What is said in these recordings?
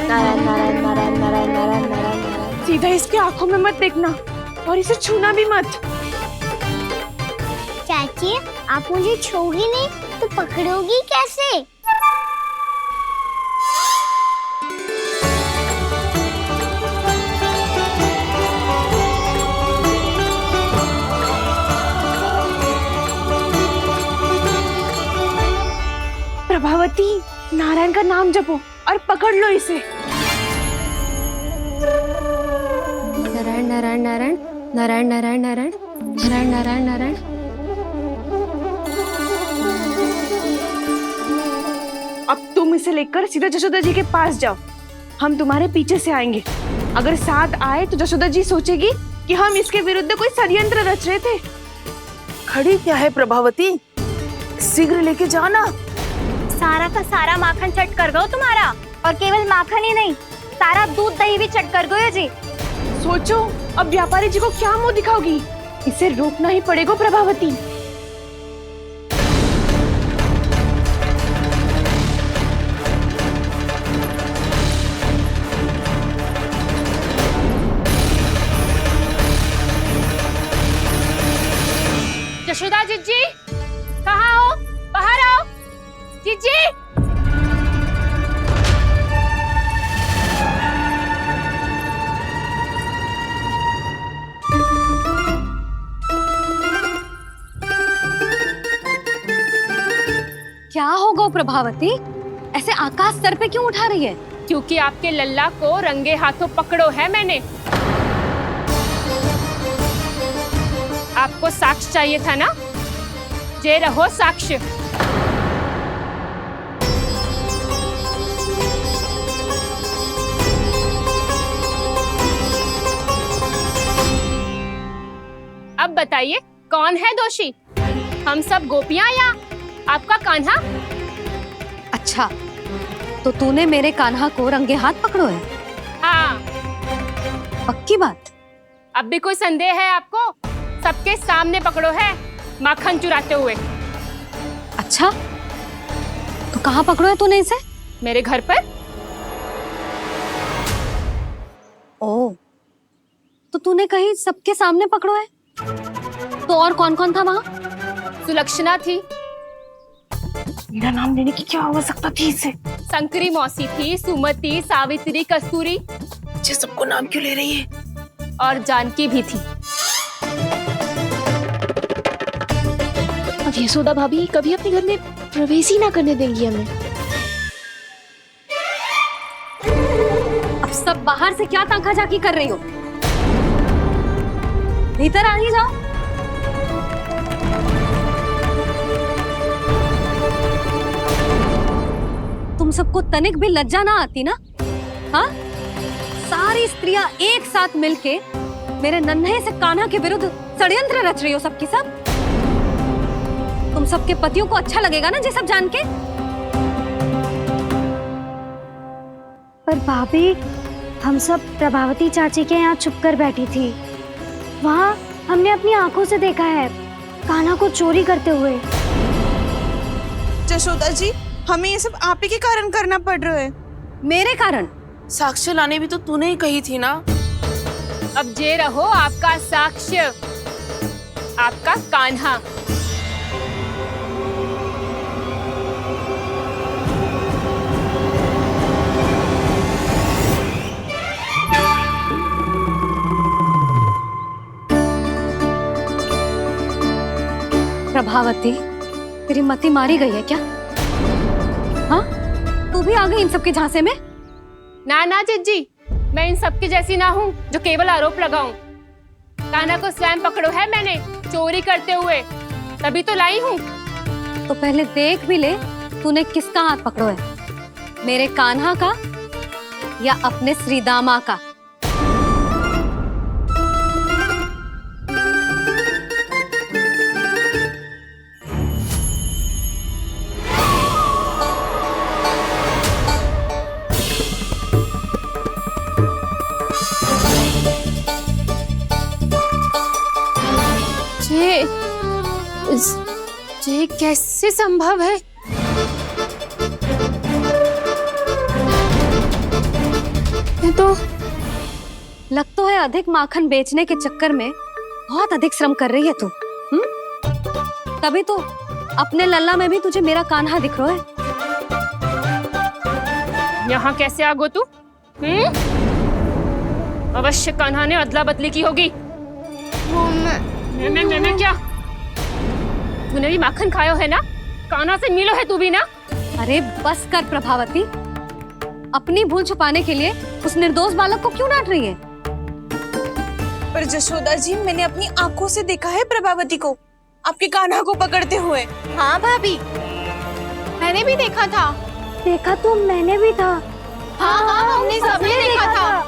नारायण नारायण नारायण नारायण नारायण नारायण नारायण। सीधा इसके आंखों में मत देखना और इसे छूना भी मत। चाची, आप मुझे छोगी नहीं तो पकड़ोगी कैसे? प्रभावती, नारायण का नाम जपो और पकड़ लो इसे। नारायण नारायण नारायण नारायण नारायण नारायण नारायण नारायण नारायण। अब तुम इसे लेकर सीधा जशोदा जी के पास जाओ, हम तुम्हारे पीछे से आएंगे। अगर साथ आए तो जशोदा जी सोचेगी कि हम इसके विरुद्ध कोई षड्यंत्र रच रहे थे। खड़ी क्या है प्रभावती, शीघ्र लेके जाना। सारा का सारा माखन चट कर गो तुम्हारा, और केवल माखन ही नहीं, सारा दूध दही भी चट कर गयो जी। सोचो अब व्यापारी जी को क्या मुंह दिखाओगी। इसे रोकना ही पड़ेगा प्रभावती। जशोदा जीजी, कहाँ हो? बाहर आओ जीजी। क्या होगा प्रभावती, ऐसे आकाश सर पे क्यों उठा रही है? क्योंकि आपके लल्ला को रंगे हाथों पकड़ो है मैंने। आपको साक्ष्य चाहिए था ना, जे रहो साक्ष्य। अब बताइए कौन है दोषी, हम सब गोपियां या आपका कान्हा? अच्छा, तो तूने मेरे कान्हा को रंगे हाथ पकड़ो है? हाँ। पक्की बात? अब भी कोई संदेह है आपको? सबके सामने पकड़ो है, माखन चुराते हुए। अच्छा, तो कहाँ पकड़ो है तूने इसे? मेरे घर पर। ओ, तो तूने कहीं सबके सामने पकड़ो है? तो और कौन कौन था वहाँ? सुलक्षणा थी। मेरा नाम लेने की क्या आवश्यकता थी इसे? शंकरी मौसी थी, सुमति, सावित्री, कस्तूरी। ये सबको नाम क्यों ले रही है? और जानकी भी थी। अब यशोदा भाभी कभी अपने घर में प्रवेश ही ना करने देंगी हमें। अब सब बाहर से क्या ताका झाकी कर रही हो? भीतर आ ही जाओ। तुम सबको तनिक भी लज्जा ना आती ना? हाँ? सारी स्त्रियां एक साथ मिलके मेरे नन्हे से कान्हा के विरुद्ध षड्यंत्र रच रही हो सबकी सब। तुम सबके पतियों को अच्छा लगेगा ना ये सब जान के? पर भाभी, हम सब प्रभावती चाची के यहाँ छुप कर बैठी थी। वहाँ हमने अपनी आंखों से देखा है कान्हा को चोरी करते हुए। जशोदा जी, हमें ये सब आप ही के कारण करना पड़ रहा है। मेरे कारण? साक्ष्य लाने भी तो तूने ही कही थी ना। अब जे रहो आपका साक्ष्य, आपका कान्हा। प्रभावती, तेरी मति मारी गई है क्या? हाँ? तू भी आ गई इन सबके झांसे में? ना ना जीजी, मैं इन सबकी जैसी ना हूँ जो केवल आरोप लगाऊं। कान्हा को स्वयं पकड़ो है मैंने, चोरी करते हुए, तभी तो लाई हूँ। तो पहले देख भी ले तूने किसका हाथ पकड़ो है, मेरे कान्हा का या अपने श्रीदामा का? ये कैसे संभव है? लग तो है अधिक माखन बेचने के चक्कर में बहुत अधिक श्रम कर रही है तू। तभी तो अपने लल्ला में भी तुझे मेरा कान्हा दिख रहा है। यहाँ कैसे आ गो तू? अवश्य कान्हा ने अदला बदली की होगी। मैं क्या? तूने भी माखन खायो है ना? कान्हा से मिलो है तू भी ना? अरे बस कर प्रभावती, अपनी भूल छुपाने के लिए उस निर्दोष बालक को क्यों डांट रही है? पर जशोदा जी, मैंने अपनी आंखों से देखा है प्रभावती को आपके कान्हा को पकड़ते हुए। हाँ भाभी, मैंने भी देखा था। देखा तो मैंने भी था। हाँ हाँ, हमने सबने देखा था।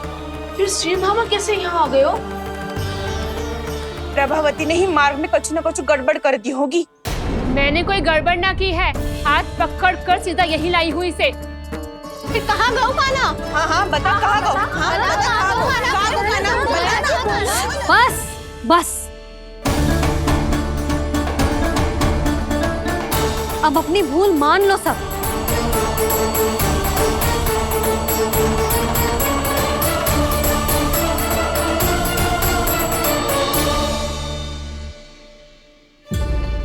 फिर श्रीधामा कैसे यहाँ आ गए हो? प्रभावती ने ही मार्ग में कुछ न कुछ गड़बड़ कर दी होगी। मैंने कोई गड़बड़ ना की है, हाथ पकड़ कर सीधा यही लाई हुई इसे। फिर कहाँ गौ कान्हा? हाँ हाँ बता कहाँ गो? हाँ बता कहाँ गो? कहाँ गो कान्हा? बता ना। बस बस, अब अपनी भूल मान लो सब।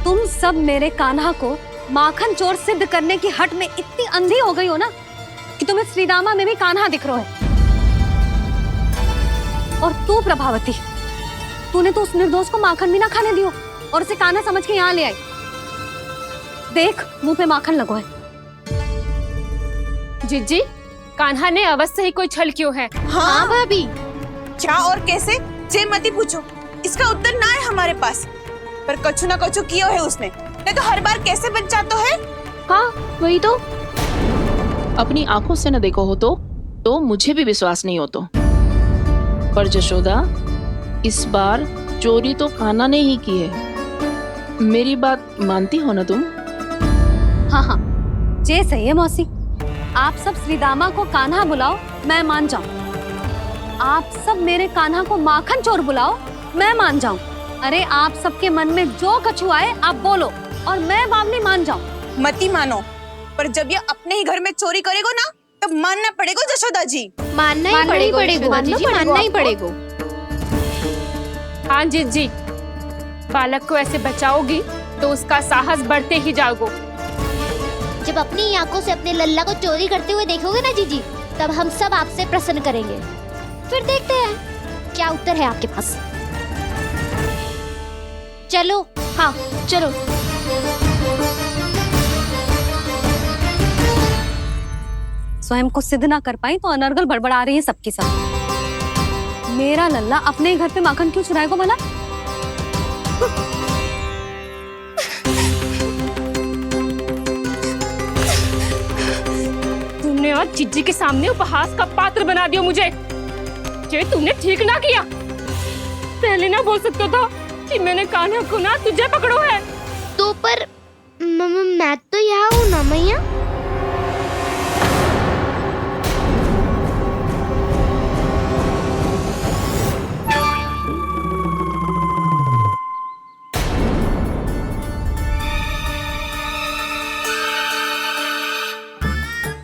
तुम सब मेरे कान्हा को माखन चोर सिद्ध करने की हट में इतनी अंधी हो गई हो ना कि तुम्हें श्रीदामा में भी कान्हा दिख रहा है। और तू प्रभावती, तूने तो उस निर्दोष को माखन भी ना खाने दियो और उसे कान्हा समझ के यहाँ ले आई। देख, मुंह पे माखन लगो है। जिज्जी, कान्हा ने अवश्य ही कोई छल क्यों है। हाँ भाभी। क्या और कैसे? जे मती पूछो, इसका उत्तर ना है हमारे पास। पर कछु ना कछु किया है उसने, नहीं तो हर बार कैसे बच जाता है। हाँ वही तो। अपनी आंखों से न देखो हो तो मुझे भी विश्वास नहीं हो तो। पर जशोदा, इस बार चोरी तो कान्हा ने ही की है। मेरी बात मानती हो ना तुम? हाँ हाँ, जे सही है मौसी। आप सब श्रीदामा को कान्हा बुलाओ, मैं मान जाऊं। आप सब मेरे कान्हा को माखन चोर बुलाओ, मैं मान जाऊं। अरे आप सबके मन में जो कछु आए आप बोलो और मैं बावली मान जाऊं। मती मानो, पर जब ये अपने ही घर में चोरी करेगो ना, तब मानना पड़ेगा जशोदा जी। मानना ही पड़ेगा, मानना ही पड़ेगा। हाँ जिज्जी, बालक को ऐसे बचाओगी तो उसका साहस बढ़ते ही जाओगे। जब अपनी आंखों से अपने लल्ला को चोरी करते हुए देखोगे ना जीजी, तब हम सब आपसे प्रसन्न करेंगे। फिर देखते हैं क्या उत्तर है आपके पास। चलो। हाँ चलो। स्वयं को सिद्ध ना कर पाई तो अनर्गल बड़बड़ा रही है सबकी सब। मेरा लल्ला अपने ही घर पे माखन क्यों चुराएगा भला? तुमने आज जिज्जी के सामने उपहास का पात्र बना दिया मुझे। ये तुमने ठीक ना किया। पहले ना बोल सकता था कि मैंने कान्हा को ना तुझे पकड़ो है। तो पर मैं तो यहाँ हूँ ना मैया।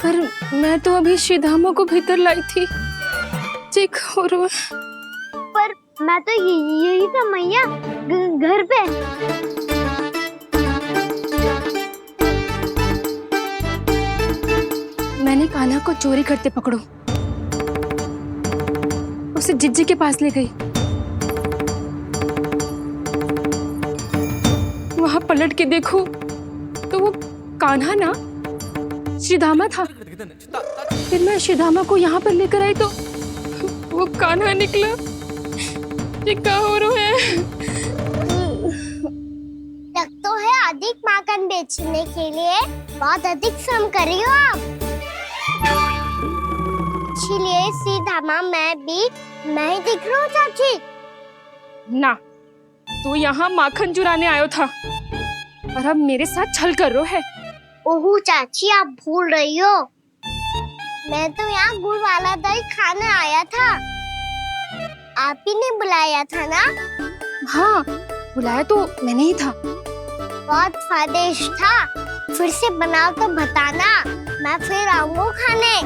पर मैं तो अभी श्रीधामा को भीतर लाई थी। चेक हो रहा है। पर मैं तो यही था मैया, घर पे। मैंने कान्हा को चोरी करते पकड़ो, उसे जिज्जी के पास ले गई। वहां पलट के देखो तो वो कान्हा ना श्रीधामा था। फिर मैं श्रीधामा को यहाँ पर लेकर आई तो वो कान्हा निकला। ये क्या हो रहा है? लग तो है अधिक माखन बेचने के लिए बहुत अधिक श्रम कर रही हो आप। इसलिए सीधामा मैं ही दिख रहा हूँ चाची। ना, तू यहाँ माखन चुराने आयो था और अब मेरे साथ छल कर रहा है। ओह चाची, आप भूल रही हो, मैं तो यहाँ गुड़ वाला दही खाने आया था। आप ही ने बुलाया था ना? हाँ, बुलाया तो मैंने ही था। बहुत स्वादिष्ट था। फिर से बनाओ तो बताना, मैं फिर आऊंगा खाने।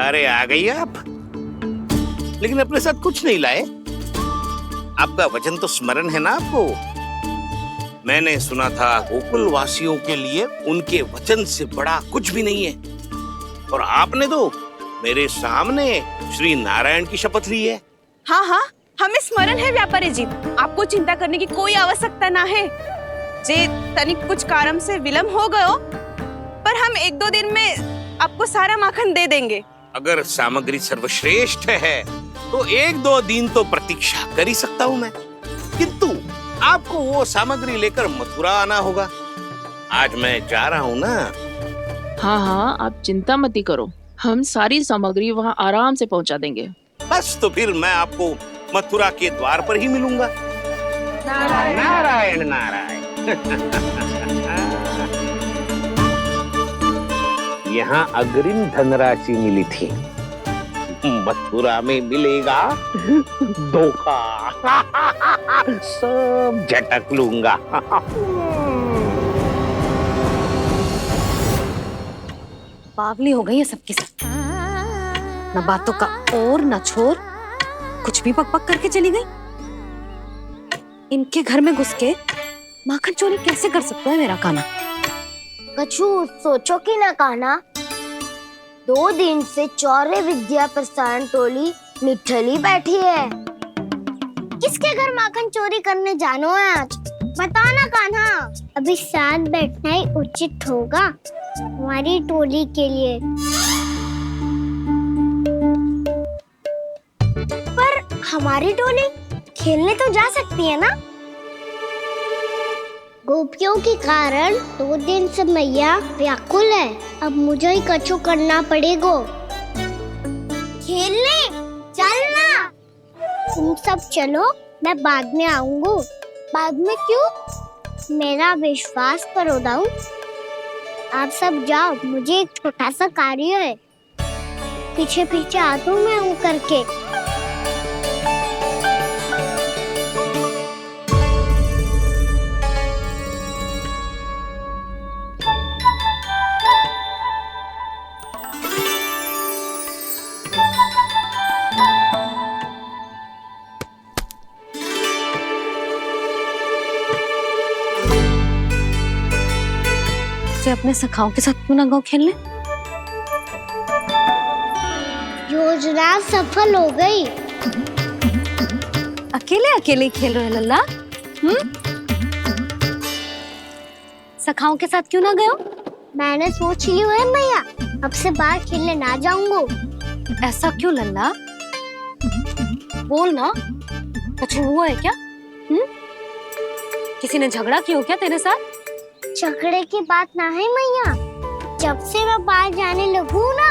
अरे आ गई आप, लेकिन अपने साथ कुछ नहीं लाए। आपका वचन तो स्मरण है ना आपको? मैंने सुना था गोकुल वासियों के लिए उनके वचन से बड़ा कुछ भी नहीं है, और आपने तो मेरे सामने श्री नारायण की शपथ ली है। हाँ हाँ, हमें स्मरण है व्यापारी जी, आपको चिंता करने की कोई आवश्यकता ना है। जे तनिक कुछ कारण से विलंब हो गयो, पर हम 1-2 दिन में आपको सारा माखन दे देंगे। अगर सामग्री सर्वश्रेष्ठ है तो 1-2 दिन तो प्रतीक्षा कर ही सकता हूँ मैं, किंतु आपको वो सामग्री लेकर मथुरा आना होगा। आज मैं जा रहा हूँ ना। हाँ हाँ, आप चिंता मत करो, हम सारी सामग्री वहाँ आराम से पहुँचा देंगे। बस तो फिर मैं आपको मथुरा के द्वार पर ही मिलूंगा। नारायण नारायण नारायण। यहाँ अग्रिम धनराशि मिली थी, मथुरा में मिलेगा धोखा। सब झटक लूंगा। बावली हो गई है सबकी सब, न बातों का और न छोर, कुछ भी पक पक करके चली गई। इनके घर में घुस के माखन चोरी कैसे कर सकता है मेरा कान्हा? कछु सोचो कि ना कान्हा, 2 दिन से चौर्य विद्या प्रसारण टोली निठली बैठी है। किसके घर माखन चोरी करने जानो है आज? बता ना कान्हा। अभी साथ बैठना ही उचित होगा हमारी टोली के लिए। पर हमारी टोली खेलने तो जा सकती है ना? गोपियों के कारण 2 दिन से मैया व्याकुल है, अब मुझे ही कछु करना पड़ेगा। खेलने चलना, तुम सब चलो, मैं बाद में आऊंगा। बाद में क्यों? मेरा विश्वास करो दाऊ, आप सब जाओ, मुझे एक छोटा सा कार्य है। पीछे पीछे आता हूँ मैं हूँ करके। अपने सखाओं के साथ क्यों ना गाँव खेलने? योजना सफल हो गई। अकेले अकेले खेल रहे लल्ला? सखाओं के साथ क्यों ना गए? मैंने सोच लिया है मैया, अब से बाहर खेलने ना जाऊंगा। ऐसा क्यों लल्ला? बोल ना, कुछ हुआ है क्या? किसी ने झगड़ा किया हो क्या तेरे साथ? झगड़े की बात ना है मैया, जब से मैं बाहर जाने लगू ना,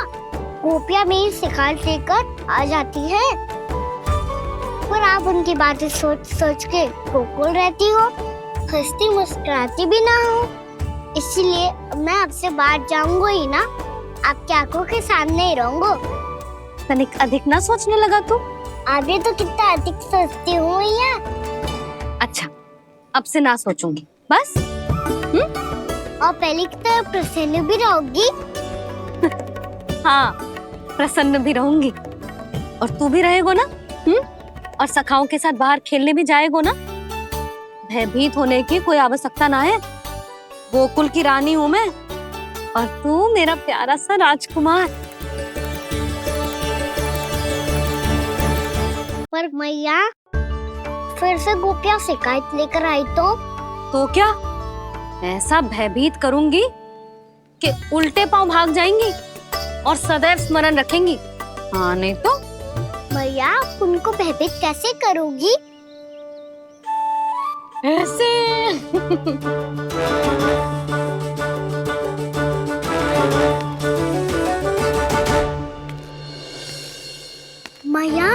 गोपियां मेरी शिकार लेकर आ जाती है, पर आप उनकी बातें सोच सोच के गोकुल रहती हो, हंसती मुस्कुराती भी ना हो। इसलिए मैं आपसे बाहर जाऊंगा ही ना, आपकी आंखों के सामने ही रहूंगा। तनिक अधिक ना सोचने लगा तू? आगे तो कितना अधिक सोचती हूँ मैया। अच्छा, अब से ना सोचूंगी बस। और पहले की तरह प्रसन्न भी रहोगी? हाँ, प्रसन्न भी रहूंगी, और तू भी रहेगो ना? और सखाओं के साथ बाहर खेलने भी जाएगो ना? भयभीत होने की कोई आवश्यकता ना है, गोकुल की रानी हूँ मैं, और तू मेरा प्यारा सा राजकुमार। पर मैया, फिर से गोपियां शिकायत लेकर आई तो क्या? ऐसा भयभीत करूंगी कि उल्टे पांव भाग जाएंगी और सदैव स्मरण रखेंगी। हाँ नहीं तो? मैया, उनको भयभीत कैसे करोगी? ऐसे। मैया,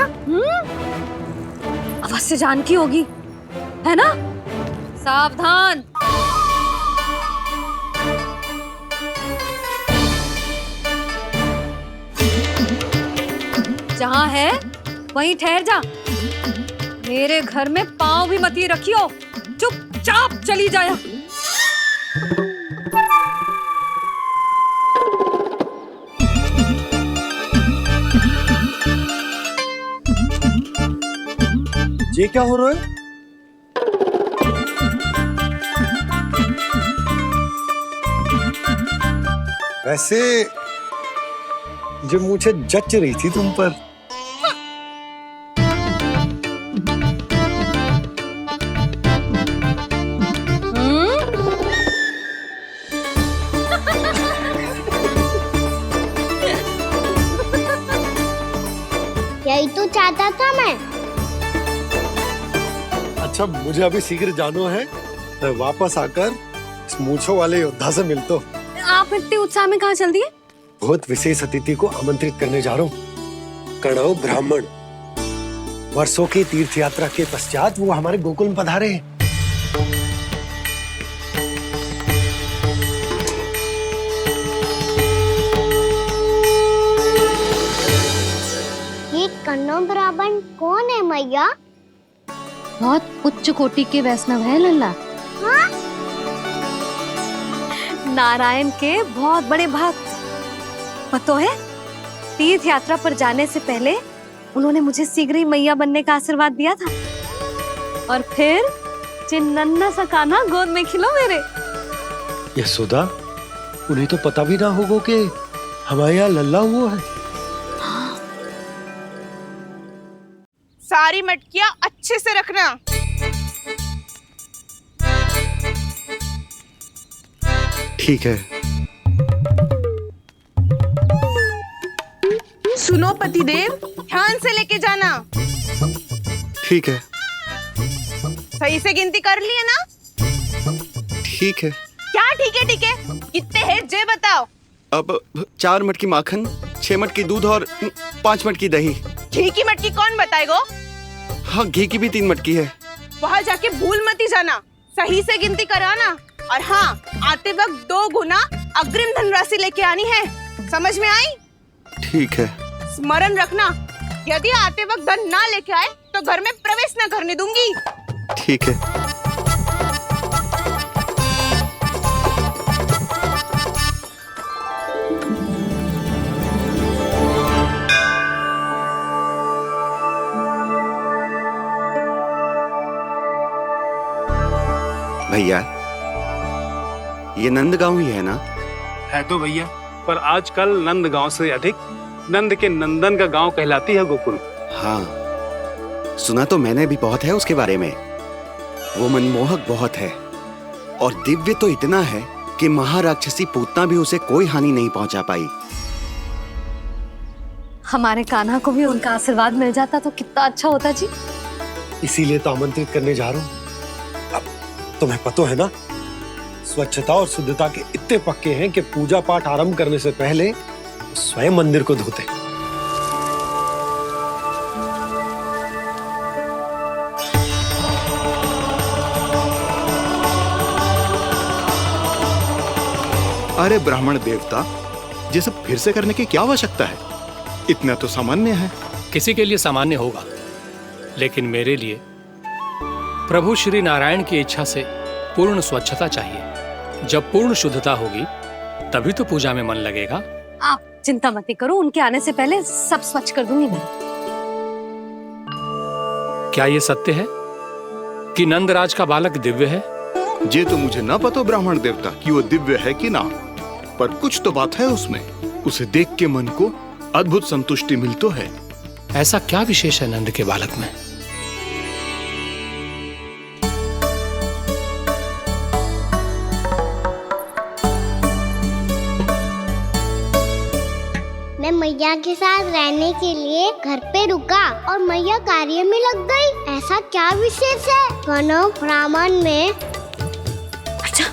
अवश्य जानकी होगी, है ना? सावधान। जहाँ है वहीं ठहर जा, मेरे घर में पाँव भी मत ही रखियो, चुपचाप चली जाया। ये क्या हो रहा है? वैसे जो मुझे जच रही थी तुम पर। यही तो चाहता था मैं। अच्छा मुझे अभी शीघ्र जाना है, मैं वापस आकर इस मूंछों वाले योद्धा से मिलता हूँ। आप इतने उत्साह में कहाँ चल दिए? बहुत विशेष अतिथि को आमंत्रित करने जा रहा हूँ, कणव ब्राह्मण। वर्षों की तीर्थ यात्रा के पश्चात वो हमारे गोकुल में पधारे हैं। ये कन्नौ ब्राह्मण कौन है मैया? बहुत उच्च कोटि के वैष्णव है लल्ला। हाँ? नारायण के बहुत बड़े भक्त। पता है, तीर्थ यात्रा पर जाने से पहले उन्होंने मुझे शीघ्र ही मैया बनने का आशीर्वाद दिया था, और फिर चिन्नन्ना सा कान्हा गोद में खिलो मेरे। यशोदा, उन्हें तो पता भी ना होगा कि हमारे यहाँ लल्ला हुआ है। सारी मटकियां अच्छे से रखना। ठीक है। सुनो पतिदेव, ध्यान से लेके जाना। ठीक है। सही से गिनती कर लिए ना? ठीक है। क्या ठीक है ठीक है? कितने हैं जे बताओ। अब 4 मटकी माखन, 6 मटकी दूध और 5 मटकी दही। घी की मटकी कौन बताएगा? हाँ, घी की भी 3 मटकी है। वहाँ जाके भूल मती जाना, सही से गिनती कराना। और हाँ, आते वक्त 2 गुना अग्रिम धनराशि लेके आनी है, समझ में आई? ठीक है। स्मरण रखना, यदि आते वक्त धन ना लेके आए तो घर में प्रवेश न करने दूंगी। ठीक है। भैया, ये नंदगांव ही है ना? है तो भैया, पर आजकल नंदगांव से अधिक नंद के नंदन का गांव कहलाती है गोकुल। हाँ, सुना तो मैंने भी बहुत है उसके बारे में। वो मनमोहक बहुत है और दिव्य तो इतना है कि महाराक्षसी पूतना भी उसे कोई हानि नहीं पहुंचा पाई। हमारे कान्हा को भी उनका आशीर्वाद मिल जाता तो कितना अच्छा होता जी। इसीलिए तो आमंत्रित करने जा रहा हूँ। अब तुम्हें पता है ना, स्वच्छता और शुद्धता के इतने पक्के हैं कि पूजा पाठ आरंभ करने से पहले स्वयं मंदिर को धोते। अरे ब्राह्मण देवता, ये सब फिर से करने की क्या आवश्यकता है? इतना तो सामान्य है। किसी के लिए सामान्य होगा, लेकिन मेरे लिए प्रभु श्री नारायण की इच्छा से पूर्ण स्वच्छता चाहिए। जब पूर्ण शुद्धता होगी तभी तो पूजा में मन लगेगा। आप चिंता मत करो, उनके आने से पहले सब स्वच्छ कर दूंगी मैं। क्या ये सत्य है कि नंदराज का बालक दिव्य है? ये तो मुझे ना पता ब्राह्मण देवता कि वो दिव्य है कि ना, पर कुछ तो बात है उसमें। उसे देख के मन को अद्भुत संतुष्टि मिल तो है। ऐसा क्या विशेष है नंद के बालक में? मैं मैया के साथ रहने के लिए घर पे रुका और मैया कार्य में लग गई। ऐसा क्या विशेष है कन्नौ ब्राह्मण में? अच्छा,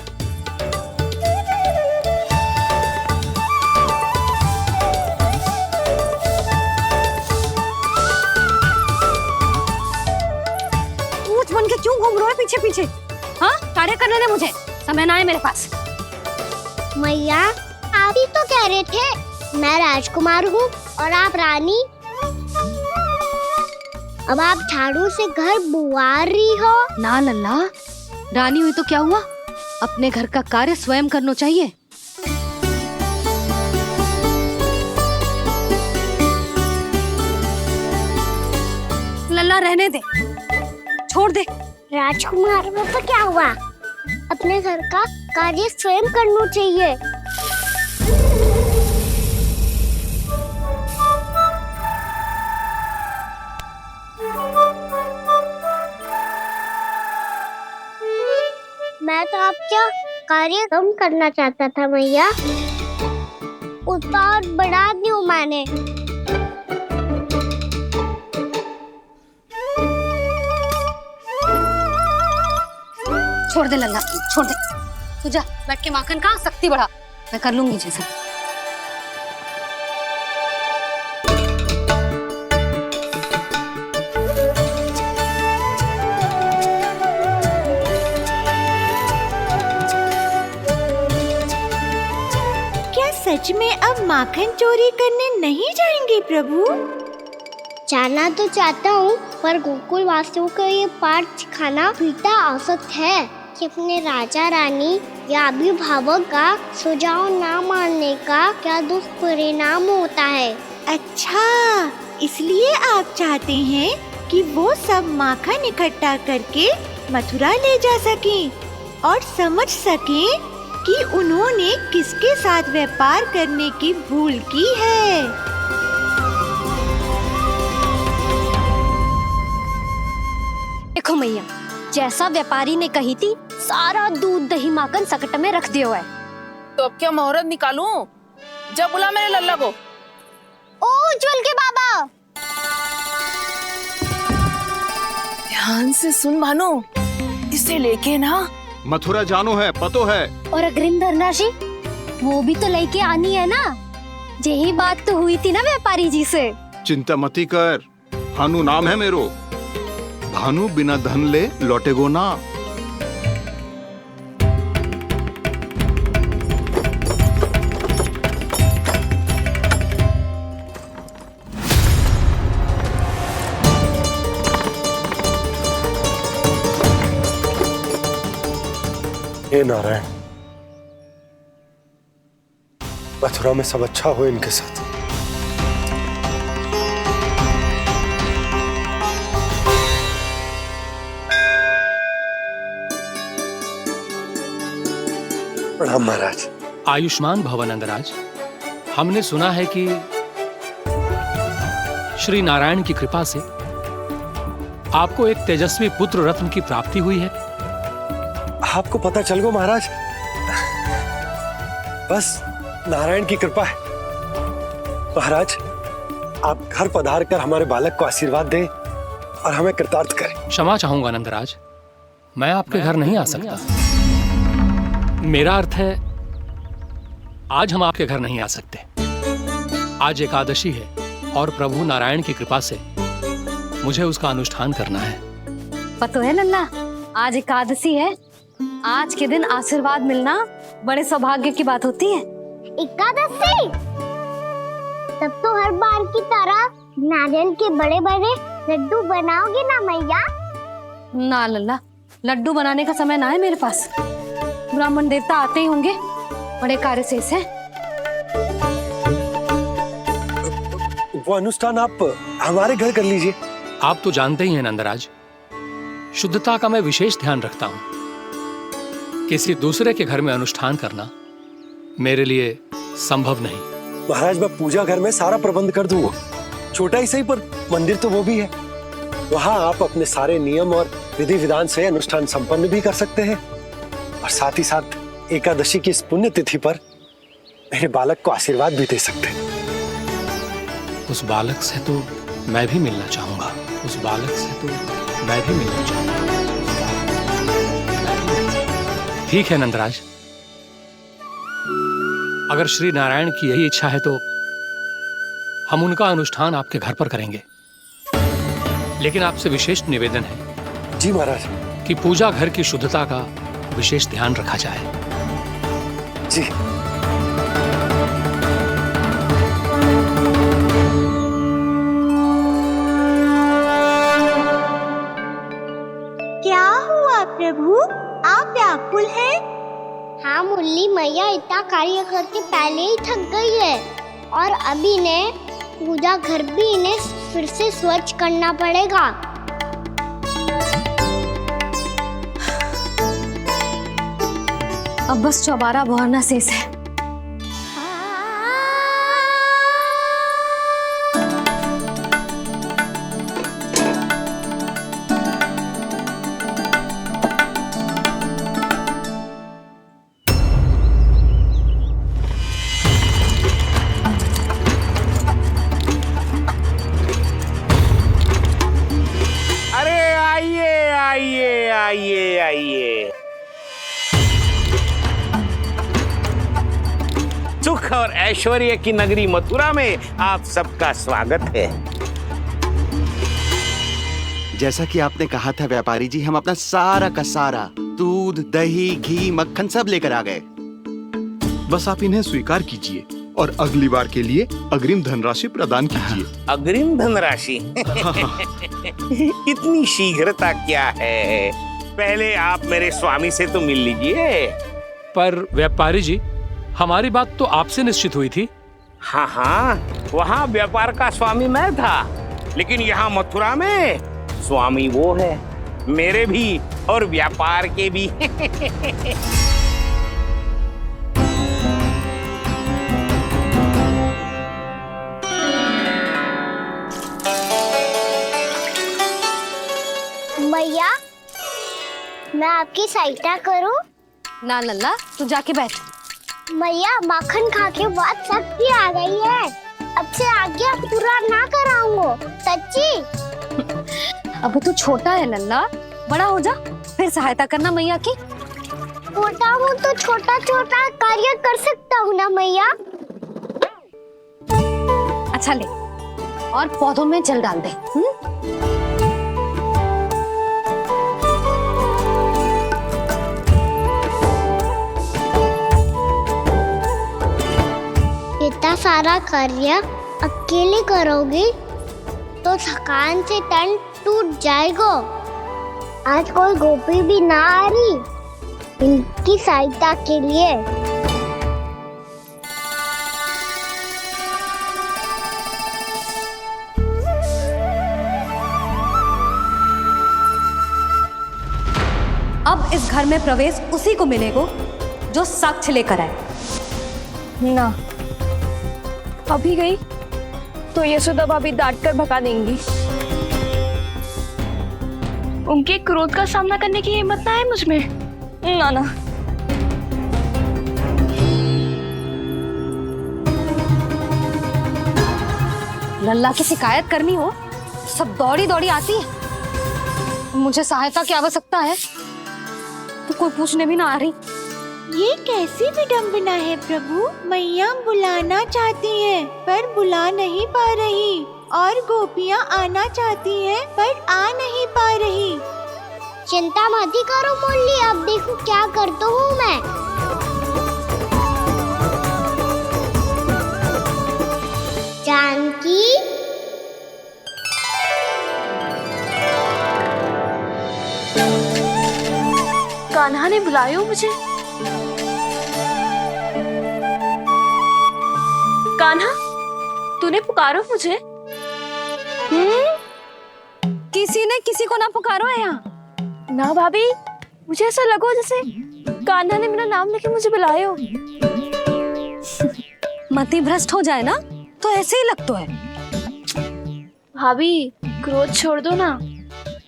ऊंच बन के क्यों घूम रहे हो पीछे पीछे? हाँ, कार्य करने दे मुझे, समय ना है मेरे पास। मैया, आप ही तो कह रहे थे मैं राजकुमार हूँ और आप रानी। अब आप झाड़ू से घर बुआर रही हो। ना लल्ला, रानी हुई तो क्या हुआ, अपने घर का कार्य स्वयं करना चाहिए। लल्ला रहने दे, छोड़ दे। राजकुमार तो क्या हुआ? अपने घर का कार्य स्वयं करना चाहिए। मैं तो आपका कार्य कम करना चाहता था मैया, उसका और बढ़ा दूं मैंने। छोड़ दे लल्ला, छोड़ दे। तू जा बैठ के माखन खा, शक्ति बढ़ा, मैं कर लूंगी जैसे। क्या सच में अब माखन चोरी करने नहीं जाएंगे प्रभु? जाना तो चाहता हूँ, पर गोकुल वासियों को ये पाठ सिखाना पिता आवश्यक है कि अपने राजा रानी या अभिभावक का सुझाव ना मानने का क्या दुष्परिणाम होता है। अच्छा, इसलिए आप चाहते हैं कि वो सब माखन इकट्ठा करके मथुरा ले जा सकें और समझ सकें कि उन्होंने किसके साथ व्यापार करने की भूल की है। देखो मैया, जैसा व्यापारी ने कही थी, सारा दूध दही माखन सकट में रख दियो है। तो अब क्या मुहूर्त निकालूं? जब बुला मेरे लल्ला को। ओ उज्जवल के बाबा, ध्यान से सुन भानु, इसे लेके ना मथुरा जानो है, पतो है। और अग्रिम धनराशि वो भी तो लेके आनी है ना। यही बात तो हुई थी ना व्यापारी जी से। चिंता मती कर, भानु नाम है मेरो। भानु बिना धन ले लौटेगो ना। हे नारायण, मथुरा में सब अच्छा हो इनके साथ। प्रणाम महाराज। आयुष्मान भव नंदराज। हमने सुना है कि श्री नारायण की कृपा से आपको एक तेजस्वी पुत्र रत्न की प्राप्ति हुई है। आपको पता चल गो महाराज, बस नारायण की कृपा है। महाराज, आप घर पधार कर हमारे बालक को आशीर्वाद दें और हमें कृतार्थ करें। क्षमा चाहूंगा नंदराज, मैं आपके घर नहीं आ सकता। मेरा अर्थ है, आज हम आपके घर नहीं आ सकते। आज एकादशी है और प्रभु नारायण की कृपा से मुझे उसका अनुष्ठान करना है। पता है लल्ला, आज एकादशी है। आज के दिन आशीर्वाद मिलना बड़े सौभाग्य की बात होती है। एकादशी? तब तो हर बार की तरह नारियल के बड़े बड़े लड्डू बनाओगे ना मैया? ना लल्ला, लड्डू बनाने का समय ना है मेरे पास। ब्राह्मण देवता आते ही होंगे, बड़े कार्य शेष हैं। वो अनुष्ठान आप हमारे घर कर लीजिए। आप तो जानते ही हैं नंदराज, शुद्धता का मैं विशेष ध्यान रखता हूं। किसी दूसरे के घर में अनुष्ठान करना मेरे लिए संभव नहीं। महाराज, मैं पूजा घर में सारा प्रबंध कर दूंगा। छोटा ही सही, पर मंदिर तो वो भी है। वहां आप अपने सारे नियम और विधि विधान से अनुष्ठान संपन्न भी कर सकते हैं और साथ ही साथ एकादशी की इस पुण्य तिथि पर मेरे बालक को आशीर्वाद भी दे सकते हैं। उस बालक से तो मैं भी मिलना चाहूंगा। उस बालक से तो मैं भी मिलना चाहूंगा। ठीक है नंदराज, अगर श्री नारायण की यही इच्छा है तो हम उनका अनुष्ठान आपके घर पर करेंगे। लेकिन आपसे विशेष निवेदन है। जी महाराज। कि पूजा घर की शुद्धता का विशेष ध्यान रखा जाए। जी। क्या हुआ प्रभु, आप व्याकुल हैं? हाँ मुरली मैया, इतना कार्य करके पहले ही थक गई है और अभी इन्हें पूजा घर भी इन्हें फिर से स्वच्छ करना पड़ेगा। अब बस चौबारा बहाना शेष है। अरे आइए आइए आइए आइए, सुख और ऐश्वर्य की नगरी मथुरा में आप सबका स्वागत है। जैसा कि आपने कहा था व्यापारी जी, हम अपना सारा का सारा दूध, दही, घी, मक्खन सब लेकर आ गए। बस आप इन्हें स्वीकार कीजिए और अगली बार के लिए अग्रिम धनराशि प्रदान कीजिए। अग्रिम धनराशि? इतनी शीघ्रता क्या है? पहले आप मेरे स्वामी से तो मिल लीजिए। पर व्यापारी जी, हमारी बात तो आपसे निश्चित हुई थी। हाँ हाँ, वहाँ व्यापार का स्वामी मैं था, लेकिन यहाँ मथुरा में स्वामी वो है, मेरे भी और व्यापार के भी। मैया, मैं आपकी सहायता करूं? ना लल्ला, तू जाके बैठ। मैया, माखन खा के बात शक्ति आ गई है। अब से आगे पूरा ना कराऊंगा, सच्ची। अब तू छोटा है लल्ला, बड़ा हो जा फिर सहायता करना मैया की। छोटा हूँ तो छोटा छोटा कार्य कर सकता हूँ ना मैया। अच्छा ले, और पौधों में जल डाल दे। इतना सारा कार्य अकेले करोगी तो थकान से तन टूट जाएगा। आज कोई गोपी भी ना आ रही इनकी सहायता के लिए। अब इस घर में प्रवेश उसी को मिलेगा जो साक्ष्य लेकर आए। ना, अभी गई तो यशोदा भाभी डांट कर भगा देंगी। उनके क्रोध का सामना करने की हिम्मत ना है मुझ में। ना ना, लल्ला की शिकायत करनी हो सब दौड़ी दौड़ी आती है। मुझे सहायता की आवश्यकता है तो कोई पूछने भी ना आ रही। ये कैसी विडंबना है प्रभु। मैया बुलाना चाहती हैं पर बुला नहीं पा रही, और गोपियाँ आना चाहती हैं पर आ नहीं पा रही। चिंता मत ही करो मुरली, अब देखो क्या करता हूँ मैं। जानकी, कान्हा ने बुलाया मुझे। कान्हा, तूने पुकारो मुझे। किसी ने किसी को ना पुकारो है यहाँ। ना भाभी, मुझे ऐसा लगो जैसे कान्हा ने मेरा नाम लेके मुझे बुलाया हो। मति भ्रष्ट हो जाए ना तो ऐसे ही लगता है। भाभी, क्रोध छोड़ दो ना।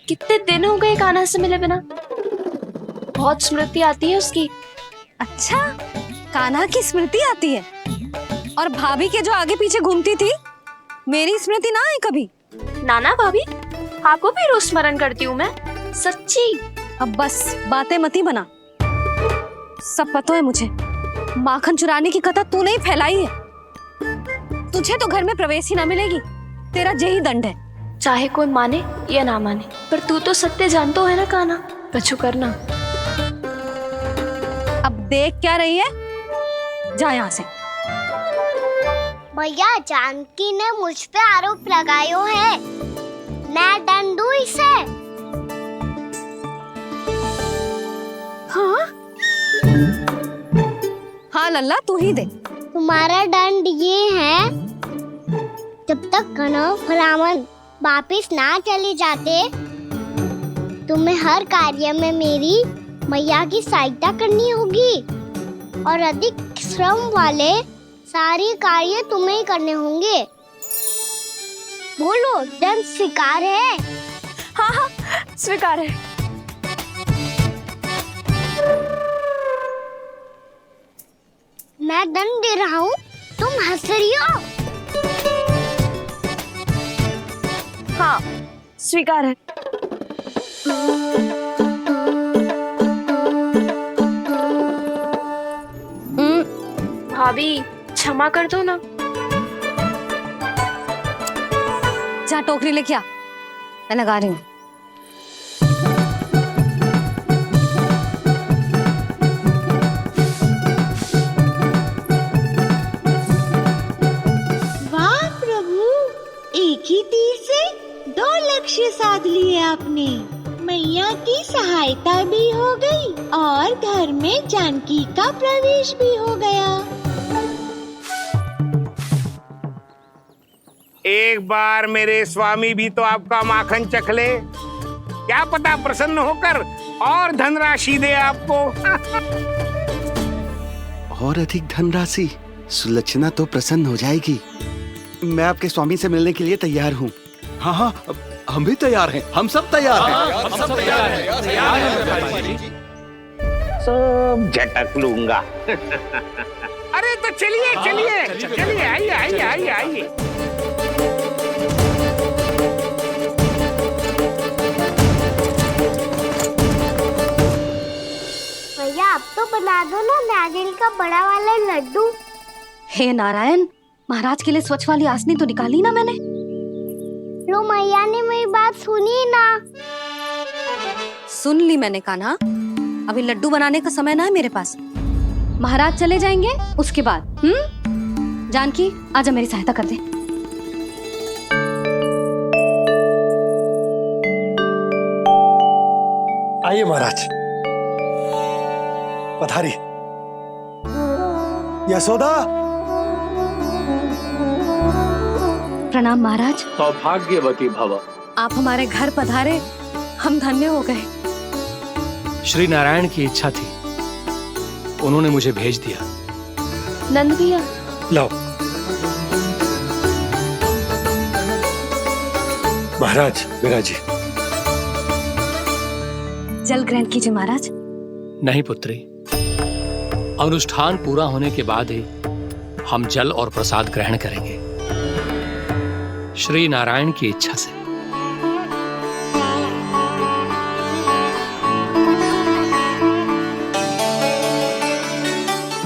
कितने दिन हो गए कान्हा से मिले बिना। बहुत स्मृति आती है उसकी। अच्छा, कान्हा की स्मृति आती है? और भाभी के जो आगे पीछे घूमती थी, मेरी स्मृति ना है कभी? नाना भाभी, आपको भी रोज स्मरण करती हूँ मैं, सच्ची। अब बस बातें मती बना। सब पता है मुझे। माखन चुराने की कथा तूने ही फैलाई है। तुझे तो घर में प्रवेश ही ना मिलेगी। तेरा यही दंड है। चाहे कोई माने या ना माने, पर तू तो सत्य जानतो है ना कान्हा। कछु करना। अब देख क्या रही है, जा यहाँ से। भैया, जानकी ने मुझ पे आरोप लगायो है, मैं दंड दूं इसे। हाँ हाँ लल्ला, तू ही दे। तुम्हारा दंड ये है, जब तक कनव ब्राह्मण वापिस ना चले जाते, तुम्हें हर कार्य में मेरी मैया की सहायता करनी होगी। और अधिक श्रम वाले सारे कार्य तुम्हें ही करने होंगे। बोलो, दंड स्वीकार है? हाँ हाँ, स्वीकार है। मैं दंड दे रहा हूँ, तुम हंस रही हो? हाँ, स्वीकार है। भाभी क्षमा कर दो ना। जा टोकरी लेके आ, मैं लगा रही हूँ। वाह प्रभु, एक ही तीर से 2 लक्ष्य साध लिए आपने। मैया की सहायता भी हो गई और घर में जानकी का प्रवेश भी हो गया। एक बार मेरे स्वामी भी तो आपका माखन चख ले, क्या पता प्रसन्न होकर और धनराशि दे आपको। और अधिक धनराशि? सुलक्षणा तो प्रसन्न हो जाएगी। मैं आपके स्वामी से मिलने के लिए तैयार हूँ। हाँ हाँ, हम भी तैयार हैं, हम सब तैयार हैं। हम सब तैयार हैं। सब झटक लूंगा। अरे तो चलिए चलिए चलिए, आइए आइए आइए आइए। भैया, आप तो बना दो ना नारियल का बड़ा वाला लड्डू। हे नारायण, महाराज के लिए स्वच्छ वाली आसनी तो निकाली ना मैंने। लो, मैया ने मेरी बात सुनी ना। सुन ली मैंने कान्हा, अभी लड्डू बनाने का समय ना है मेरे पास। महाराज चले जाएंगे उसके बाद। जानकी, आजा मेरी सहायता कर दे। आइए महाराज, पधारी। यशोदा। प्रणाम महाराज। सौभाग्यवती भव। आप हमारे घर पधारे, हम धन्य हो गए। श्री नारायण की इच्छा थी, उन्होंने मुझे भेज दिया। नंद भैया, लाओ। महाराज, मेरा जी। जल ग्रहण कीजिए महाराज। नहीं पुत्री, अनुष्ठान पूरा होने के बाद ही हम जल और प्रसाद ग्रहण करेंगे, श्री नारायण की इच्छा से।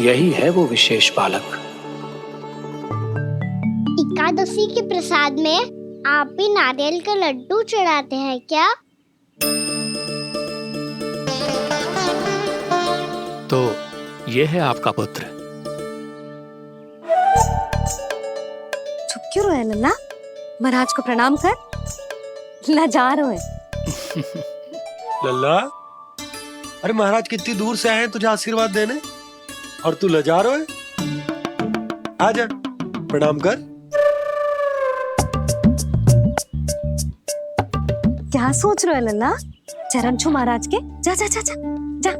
यही है वो विशेष बालक। एकादशी के प्रसाद में आप भी नारियल का लड्डू चढ़ाते हैं क्या? तो ये है आपका पुत्र। चुप क्यों रहे लल्ला? महाराज को प्रणाम कर। लाजार है। लल्ला, अरे महाराज कितनी दूर से आए हैं तुझे आशीर्वाद देने, और तू लजा रहा है। आजा, प्रणाम कर। क्या सोच रहे हो लल्ला? चरण छू महाराज के। जा जा जा जा जा।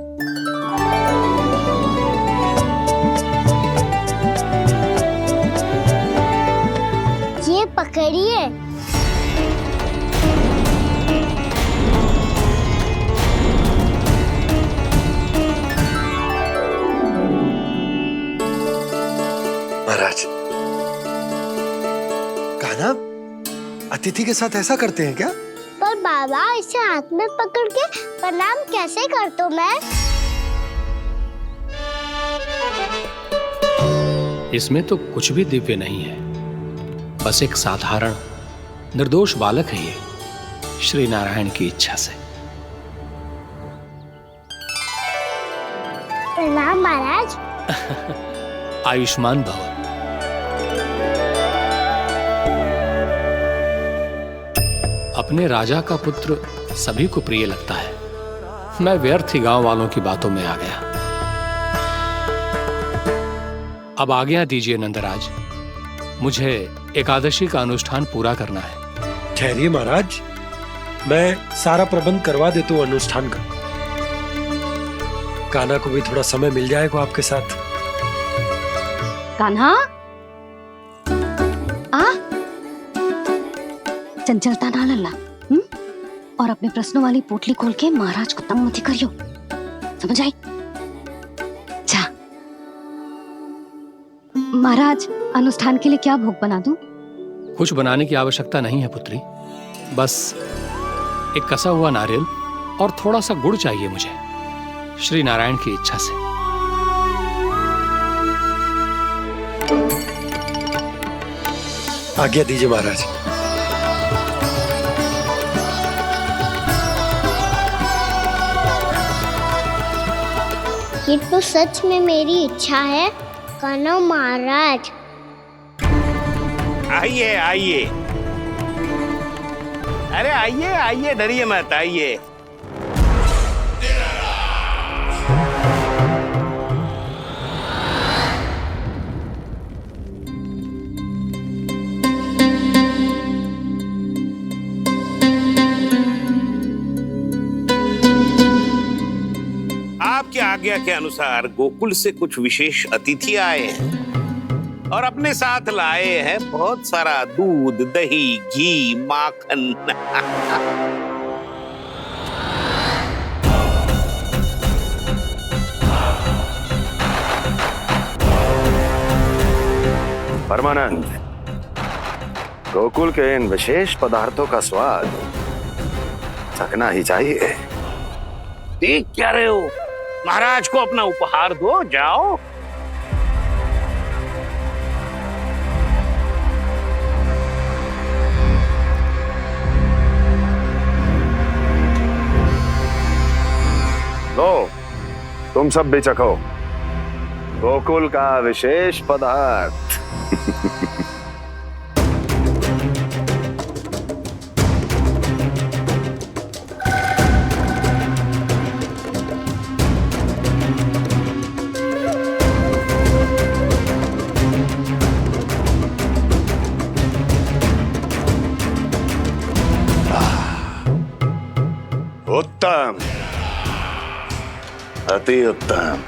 ये पकड़िए। महाराज, कान्हा, अतिथि के साथ ऐसा करते हैं क्या? पर बाबा, इसे हाथ में पकड़ के प्रणाम कैसे करता हूँ मैं? इसमें तो कुछ भी दिव्य नहीं है, बस एक साधारण निर्दोष बालक है ये, श्री नारायण की इच्छा से। प्रणाम महाराज। आयुष्मान भव। अपने राजा का पुत्र सभी को प्रिय लगता है। मैं व्यर्थ ही गांव वालों की बातों में आ गया। अब आज्ञा दीजिए नंदराज, मुझे एकादशी का अनुष्ठान पूरा करना है। ठहरिए महाराज, मैं सारा प्रबंध करवा देता हूँ अनुष्ठान का। कान्हा को भी थोड़ा समय मिल जाएगा आपके साथ। कान्हा आ चंचलता ना लल्ला, और अपने प्रश्नों वाली पोटली खोल के महाराज को तंग मत करियो, समझ आई? जा महाराज, अनुष्ठान के लिए क्या भोग बना दूं? कुछ बनाने की आवश्यकता नहीं है पुत्री, बस एक कसा हुआ नारियल और थोड़ा सा गुड़ चाहिए मुझे, श्री नारायण की इच्छा से। आज्ञा दीजिए महाराज। ये तो सच में मेरी इच्छा है कान्हा महाराज। आइए आइए, अरे आइए आइए, डरिए मत, आइए। आपकी आज्ञा के अनुसार गोकुल से कुछ विशेष अतिथि आए हैं और अपने साथ लाए हैं बहुत सारा दूध, दही, घी, माखन। परमानंद, गोकुल के इन विशेष पदार्थों का स्वाद चखना ही चाहिए। देख क्या रहे हो, महाराज को अपना उपहार दो, जाओ। लो, तुम सब भी चखो गोकुल का विशेष पदार्थ। उत्तम, अति उत्तम।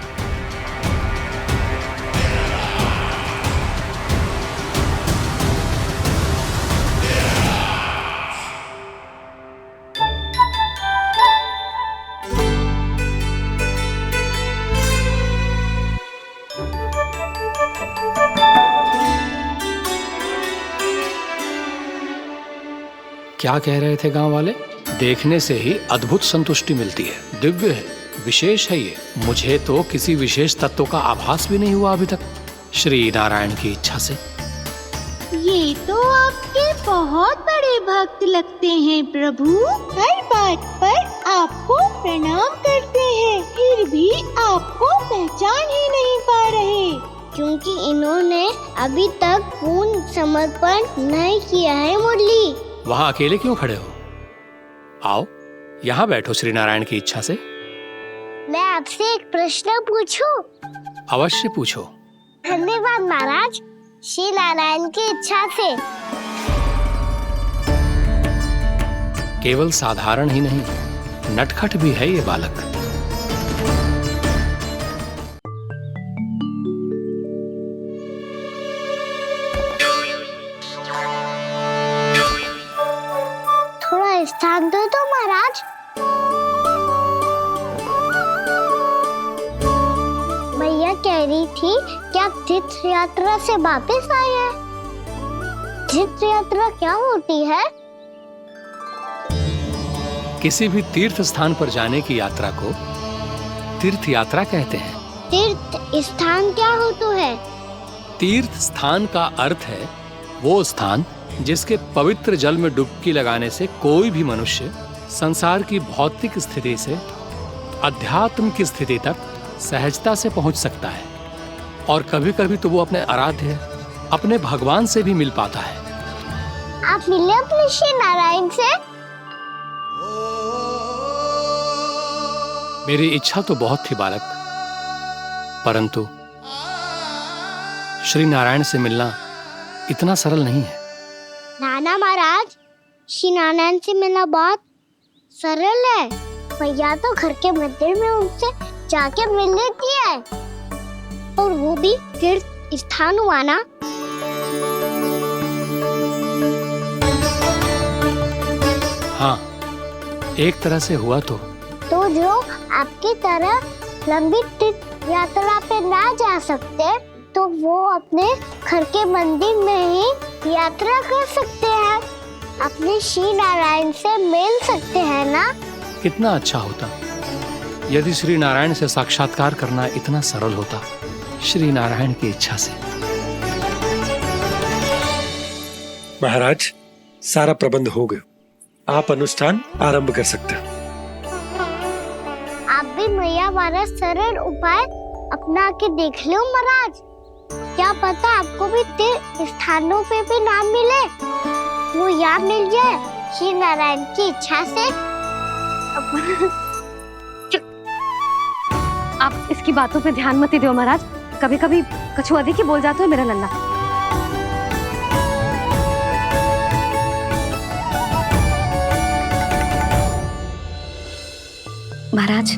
क्या कह रहे थे गांव वाले? देखने से ही अद्भुत संतुष्टि मिलती है, दिव्य है, विशेष है ये। मुझे तो किसी विशेष तत्व का आभास भी नहीं हुआ अभी तक, श्री नारायण की इच्छा से। ये तो आपके बहुत बड़े भक्त लगते हैं प्रभु, हर बात पर आपको प्रणाम करते हैं, फिर भी आपको पहचान ही नहीं पा रहे। क्योंकि इन्होंने अभी तक पूर्ण समर्पण नहीं किया है मुरली। वहाँ अकेले क्यों खड़े हो? आओ यहाँ बैठो श्री नारायण की इच्छा से। मैं आपसे एक प्रश्न पूछूं? अवश्य पूछो। धन्यवाद महाराज, श्री नारायण की इच्छा से। केवल साधारण ही नहीं, नटखट भी है ये बालक। थोड़ा स्थान दो तो महाराज। भैया कह रही थी कि आप तीर्थ यात्रा से वापस आए हैं। तीर्थ यात्रा क्या होती है? किसी भी तीर्थ स्थान पर जाने की यात्रा को तीर्थ यात्रा कहते हैं। तीर्थ स्थान क्या होता है? तीर्थ स्थान का अर्थ है वो स्थान जिसके पवित्र जल में डुबकी लगाने से कोई भी मनुष्य संसार की भौतिक स्थिति से अध्यात्म की स्थिति तक सहजता से पहुंच सकता है, और कभी कभी तो वो अपने आराध्य, अपने भगवान से भी मिल पाता है। आप मिले अपने श्री नारायण से? मेरी इच्छा तो बहुत थी बालक, परंतु श्री नारायण से मिलना इतना सरल नहीं है। नाना महाराज, श्री नारायण से मिलना बहुत सरल है। भैया तो घर के मंदिर में उनसे जाके मिल लेती है, और वो भी तीर्थ स्थान हुआ ना? हाँ, एक तरह से हुआ तो जो आपकी तरह लंबी तीर्थ यात्रा पे ना जा सकते तो वो अपने घर के मंदिर में ही यात्रा कर सकते हैं, अपने श्री नारायण से मिल सकते हैं ना? कितना अच्छा होता यदि श्री नारायण से साक्षात्कार करना इतना सरल होता, श्री नारायण की इच्छा से। महाराज, सारा प्रबंध हो गया, आप अनुष्ठान आरंभ कर सकते हैं। आप भी मैया वाला सरल उपाय अपना के देख लो महाराज, क्या पता आपको भी तीर्थ स्थानों पे भी नाम मिले, वो यहाँ मिल जाए श्री नारायण की इच्छा से। आप इसकी बातों पे ध्यान मत दो महाराज, कभी कभी कछु अधिक ही बोल जाते हो मेरा लल्ला। महाराज,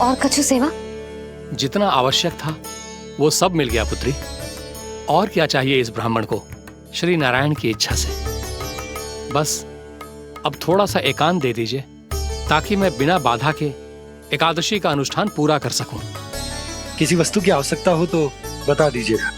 और कछु सेवा? जितना आवश्यक था वो सब मिल गया पुत्री। और क्या चाहिए इस ब्राह्मण को श्री नारायण की इच्छा से? बस अब थोड़ा सा एकांत दे दीजिए ताकि मैं बिना बाधा के एकादशी का अनुष्ठान पूरा कर सकूं। किसी वस्तु की आवश्यकता हो तो बता दीजिएगा।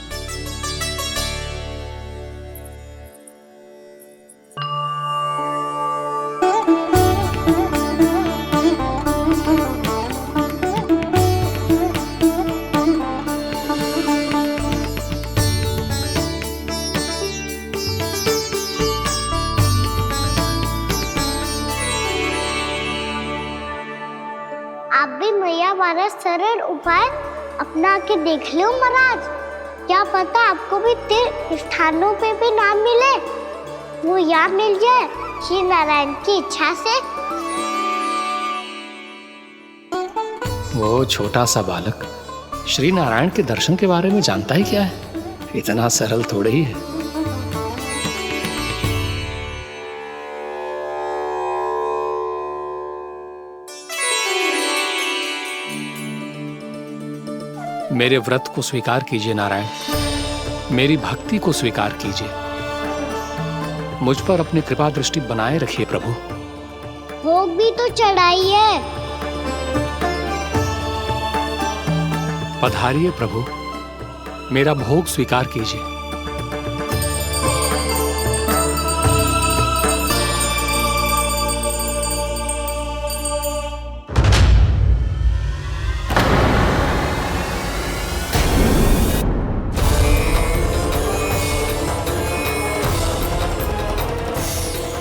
आप भी मैया वाला सरल उपाय अपना के देख लो महाराज, क्या पता आपको भी तीर्थ स्थानों पे भी नाम मिले, वो यहाँ मिल जाए श्री नारायण की इच्छा से। वो छोटा सा बालक श्री नारायण के दर्शन के बारे में जानता ही क्या है, इतना सरल थोड़े ही है। मेरे व्रत को स्वीकार कीजिए नारायण, मेरी भक्ति को स्वीकार कीजिए, मुझ पर अपनी कृपा दृष्टि बनाए रखिए प्रभु। भोग भी तो चढ़ाइए। पधारिए प्रभु, मेरा भोग स्वीकार कीजिए।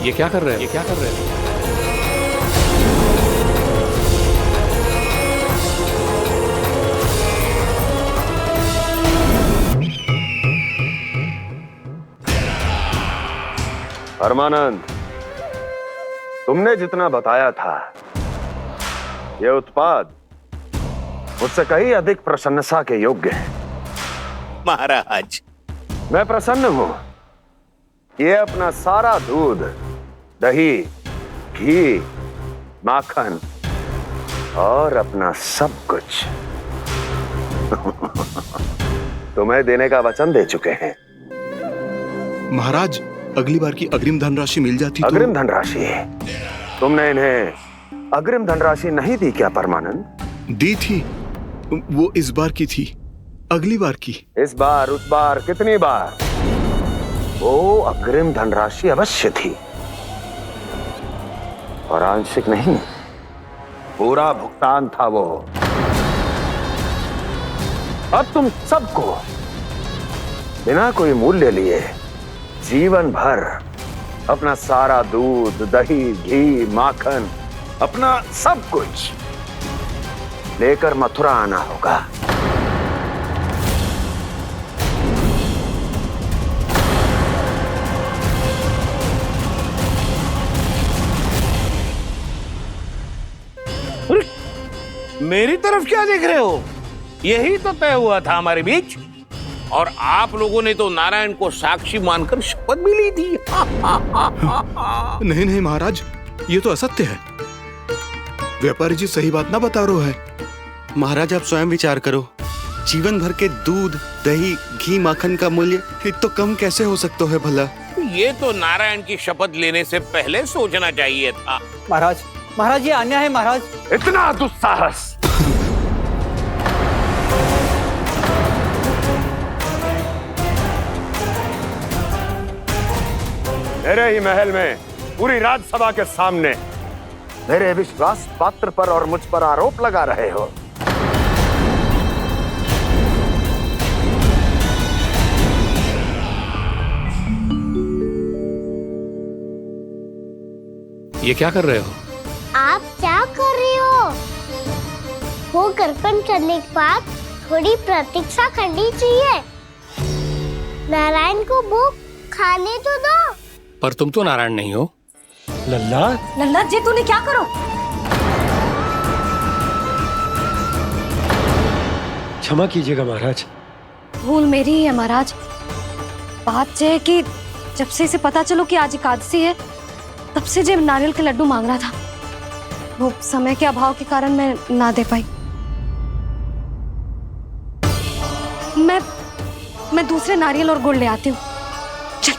ये क्या कर रहे हैं? ये क्या कर रहे हैं? परमानंद, तुमने जितना बताया था ये उत्पाद मुझसे कहीं अधिक प्रशंसा के योग्य है। महाराज, मैं प्रसन्न हूं। ये अपना सारा दूध, दही, घी, माखन और अपना सब कुछ तुम्हें देने का वचन दे चुके हैं। महाराज, अगली बार की अग्रिम धनराशि मिल जाती तो। अग्रिम धनराशि? तुमने इन्हें अग्रिम धनराशि नहीं दी क्या परमानंद? दी थी, वो इस बार की थी, अगली बार की। इस बार, उस बार, कितनी बार? वो अग्रिम धनराशि अवश्य थी और आंशिक नहीं, पूरा भुगतान था वो। अब तुम सबको बिना कोई मूल्य लिए जीवन भर अपना सारा दूध, दही, घी, माखन, अपना सब कुछ लेकर मथुरा आना होगा। मेरी तरफ क्या देख रहे हो? यही तो तय हुआ था हमारे बीच, और आप लोगों ने तो नारायण को साक्षी मानकर शपथ भी ली थी। नहीं नहीं महाराज, ये तो असत्य है। व्यापारी जी सही बात ना बता रहे हैं। महाराज आप स्वयं विचार करो, जीवन भर के दूध, दही, घी, माखन का मूल्य तो कम कैसे हो सकता है भला? ये तो नारायण की शपथ लेने से पहले सोचना चाहिए था। महाराज, महाराज ये अन्याय है महाराज। इतना दुस्साहस! मेरे ही महल में पूरी राज्यसभा के सामने मेरे विश्वास पात्र पर और मुझ पर आरोप लगा रहे हो। ये क्या कर रहे हो? आप क्या कर रहे हो? वो करपन करने के बाद थोड़ी प्रतीक्षा करनी चाहिए। नारायण को भूख खाने तो दो। पर तुम तो नारायण नहीं हो। लल्ला, लल्ला जी तूने क्या करो? क्षमा कीजिएगा महाराज। भूल मेरी ही है महाराज। बात यह है कि जब से इसे पता चलो कि आज एकादशी है, तब से जब नारियल के लड्डू मांग रहा था, वो समय के अभाव के कारण मैं ना दे पाई। मैं दूसरे नारियल और गुड़ ले आती हूँ। चल।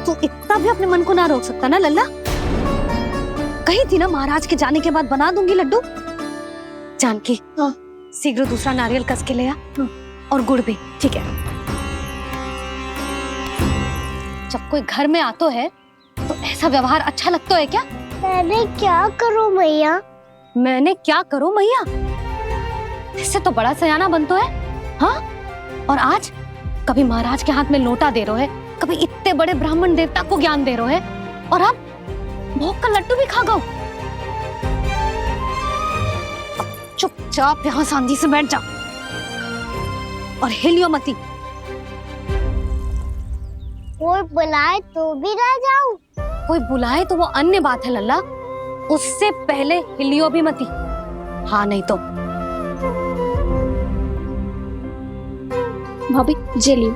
तू इतना भी अपने मन को ना रोक सकता ना लल्ला? कही थी ना महाराज के जाने के बाद बना दूंगी लड्डू। जानकी, शीघ्र दूसरा नारियल कस के ले आ, और गुड़ भी। ठीक है। जब कोई घर में आतो है तो ऐसा व्यवहार अच्छा लगता है क्या? मैंने क्या करूं मैया? मैंने क्या करूं मैया? इससे तो बड़ा सयाना बनतो है। हाँ? और आज कभी महाराज के हाथ में लोटा दे रहे है, कभी इतने बड़े ब्राह्मण देवता को ज्ञान दे रहे है, और अब भोग का लड्डू भी खा गो। चुपचाप यहाँ शांति से बैठ जा और हिलियो मती। कोई बुलाए तो भी ना जाऊं? कोई बुलाए तो वो अन्य बात है लल्ला, उससे पहले हिलियो भी मती। हाँ नहीं तो। भाभी जे लियो।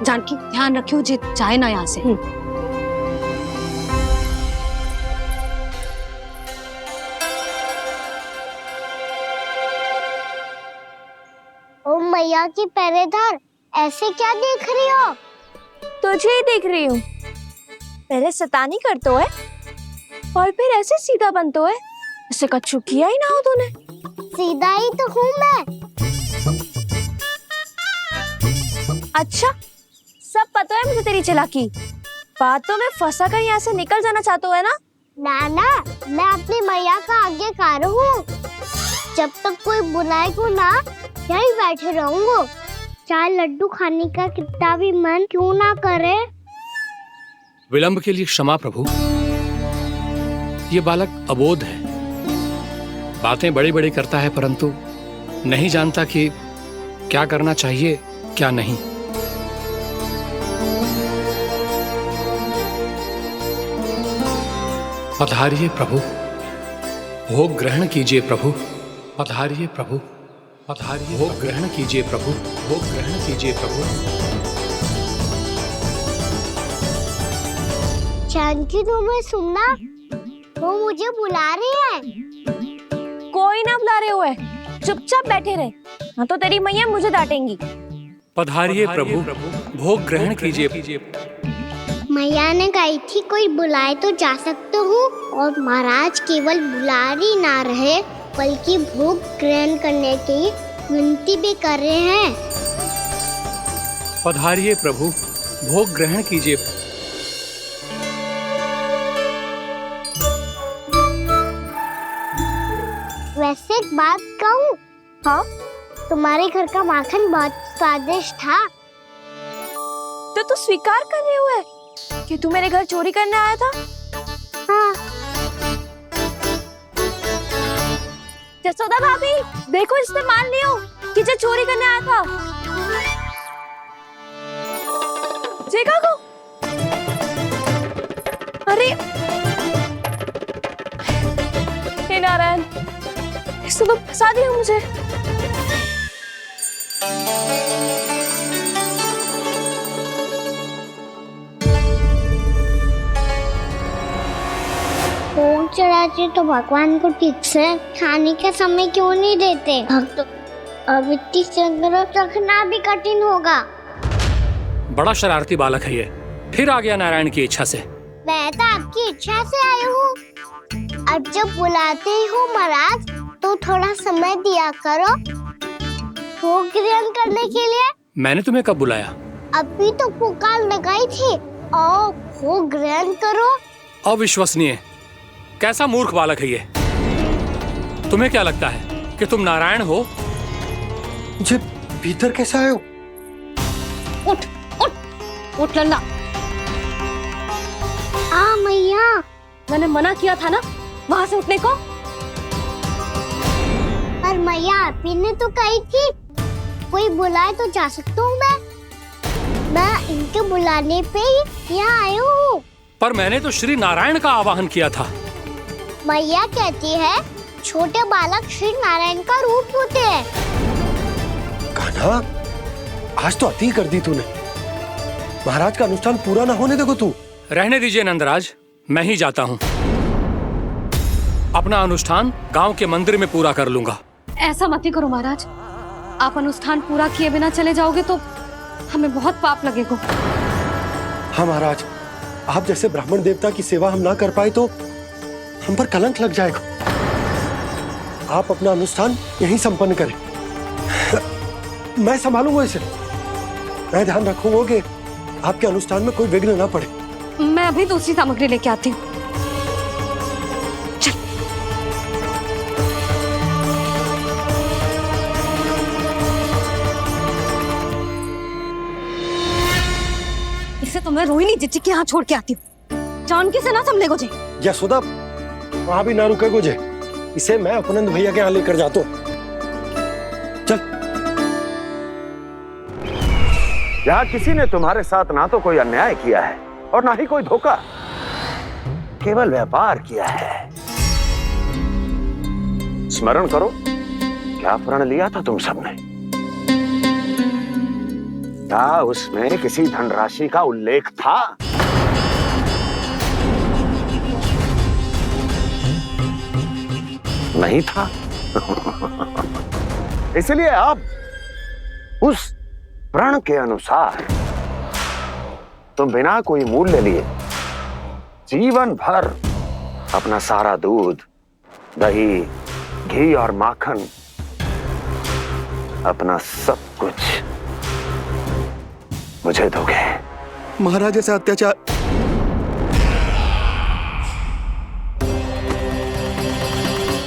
जानकी ध्यान रखियो जे जाए ना यहाँ से। ओ मैया की पहरेदार, ऐसे क्या देख रही हो? तुझे ही देख रही हूँ। पहले शैतानी करतो है और फिर ऐसे सीधा बनतो है। ऐसे कछु किया ही ना हो तूने। सीधा ही तो हूँ मैं। अच्छा, सब पता है मुझे तेरी चालाकी। बातों में फंसा कर यहाँ से निकल जाना चाहते हो है ना? नाना, मैं अपनी मैया का आज्ञाकार हूँ। जब तक कोई बुलाएगा ना, यहीं बैठे रहूंगा। चाहे लड्डू खाने का कितना भी मन क्यों ना करे। विलंब के लिए क्षमा प्रभु। ये बालक अबोध है, बातें बड़ी बड़ी करता है, परंतु नहीं जानता कि क्या करना चाहिए क्या नहीं। पधारिए प्रभु, भोग ग्रहण कीजिए प्रभु। पधारिए प्रभु, पधारिए। भोग ग्रहण कीजिए प्रभु, भोग ग्रहण कीजिए प्रभु। जानकी, तुम्हें सुनना? वो मुझे बुला रही है। कोई ना बुला रहे हुए, चुपचाप बैठे रहे, हाँ तो तेरी मैया मुझे डांटेंगी। पधारिए प्रभु, भोग ग्रहण कीजिए। मैया ने कही थी कोई बुलाए तो जा सकते हूँ, और महाराज केवल बुलारी ना रहे बल्कि भोग ग्रहण करने की विनती भी कर रहे हैं। पधारिए प्रभु, भोग ग्रहण कीजिए। वैसे एक बात कहूँ? हाँ? तुम्हारे घर का माखन बहुत स्वादिष्ट था। तो तू स्वीकार कर रहे हुए कि तू मेरे घर चोरी करने आया था? हाँ। जसोदा भाभी, देखो इसने मान लियो कि जो चोरी करने आया था। देखा को? अरे हे नारायण, इसने तो फंसा दिया मुझे। भोग चढ़ाते तो भगवान को ठीक से खाने का समय क्यों नहीं देते? भक्त अब इतनी संग्रह रखना भी कठिन होगा। बड़ा शरारती बालक है ये, फिर आ गया नारायण की इच्छा से। मैं तो आपकी इच्छा से आई हूँ। अब जब बुलाते ही हो महाराज तो थोड़ा समय दिया करो भोग ग्रहण करने के लिए। मैंने तुम्हें कब बुलाया? अभी तो पुकार लगाई थी और भोग ग्रहण करो। अविश्वसनीय, कैसा मूर्ख बालक है ये। तुम्हें क्या लगता है कि तुम नारायण हो? मुझे भीतर कैसे आए हो? उठ उठ उठ लल्ला। मैया, मैंने मना किया था ना वहाँ से उठने को। पर मैया आपी ने तो कही थी कोई बुलाए तो जा सकता हूँ मैं इनके बुलाने पे ही यहाँ आई हूँ। पर मैंने तो श्री नारायण का आवाहन किया था। मैया कहती है छोटे बालक श्री नारायण का रूप होते हैं। कान्हा, आज तो अति कर दी तूने। महाराज का अनुष्ठान पूरा ना होने देखो तू। रहने दीजिए नंदराज, मैं ही जाता हूँ। अपना अनुष्ठान गांव के मंदिर में पूरा कर लूंगा। ऐसा मत ही करो महाराज, आप अनुष्ठान पूरा किए बिना चले जाओगे तो हमें बहुत पाप लगेगा। हाँ महाराज, आप जैसे ब्राह्मण देवता की सेवा हम ना कर पाए तो हम पर कलंक लग जाएगा। आप अपना अनुष्ठान यहीं संपन्न करें, मैं संभालूंगा इसे। मैं ध्यान रखूंगा कि आपके अनुष्ठान में कोई विघ्न ना पड़े। मैं अभी दूसरी सामग्री लेके आती हूँ। इसे तो मैं रोहिणी जीजी के यहाँ छोड़ के आती हूँ। जानकी से ना समझे गुजे। यशोदा, वहां भी ना रुके गुजे। इसे मैं अपनंद भैया के यहाँ लेकर जाता हूँ। चल। यहाँ किसी ने तुम्हारे साथ ना तो कोई अन्याय किया है और ना ही कोई धोखा, केवल व्यापार किया है। स्मरण करो क्या प्रण लिया था तुम सबने? क्या उसमें किसी धनराशि का उल्लेख था? नहीं था। इसलिए आप उस प्रण के अनुसार तुम बिना कोई मूल्य लिए जीवन भर अपना सारा दूध, दही, घी और माखन, अपना सब कुछ मुझे दोगे। महाराज ऐसा अत्याचार।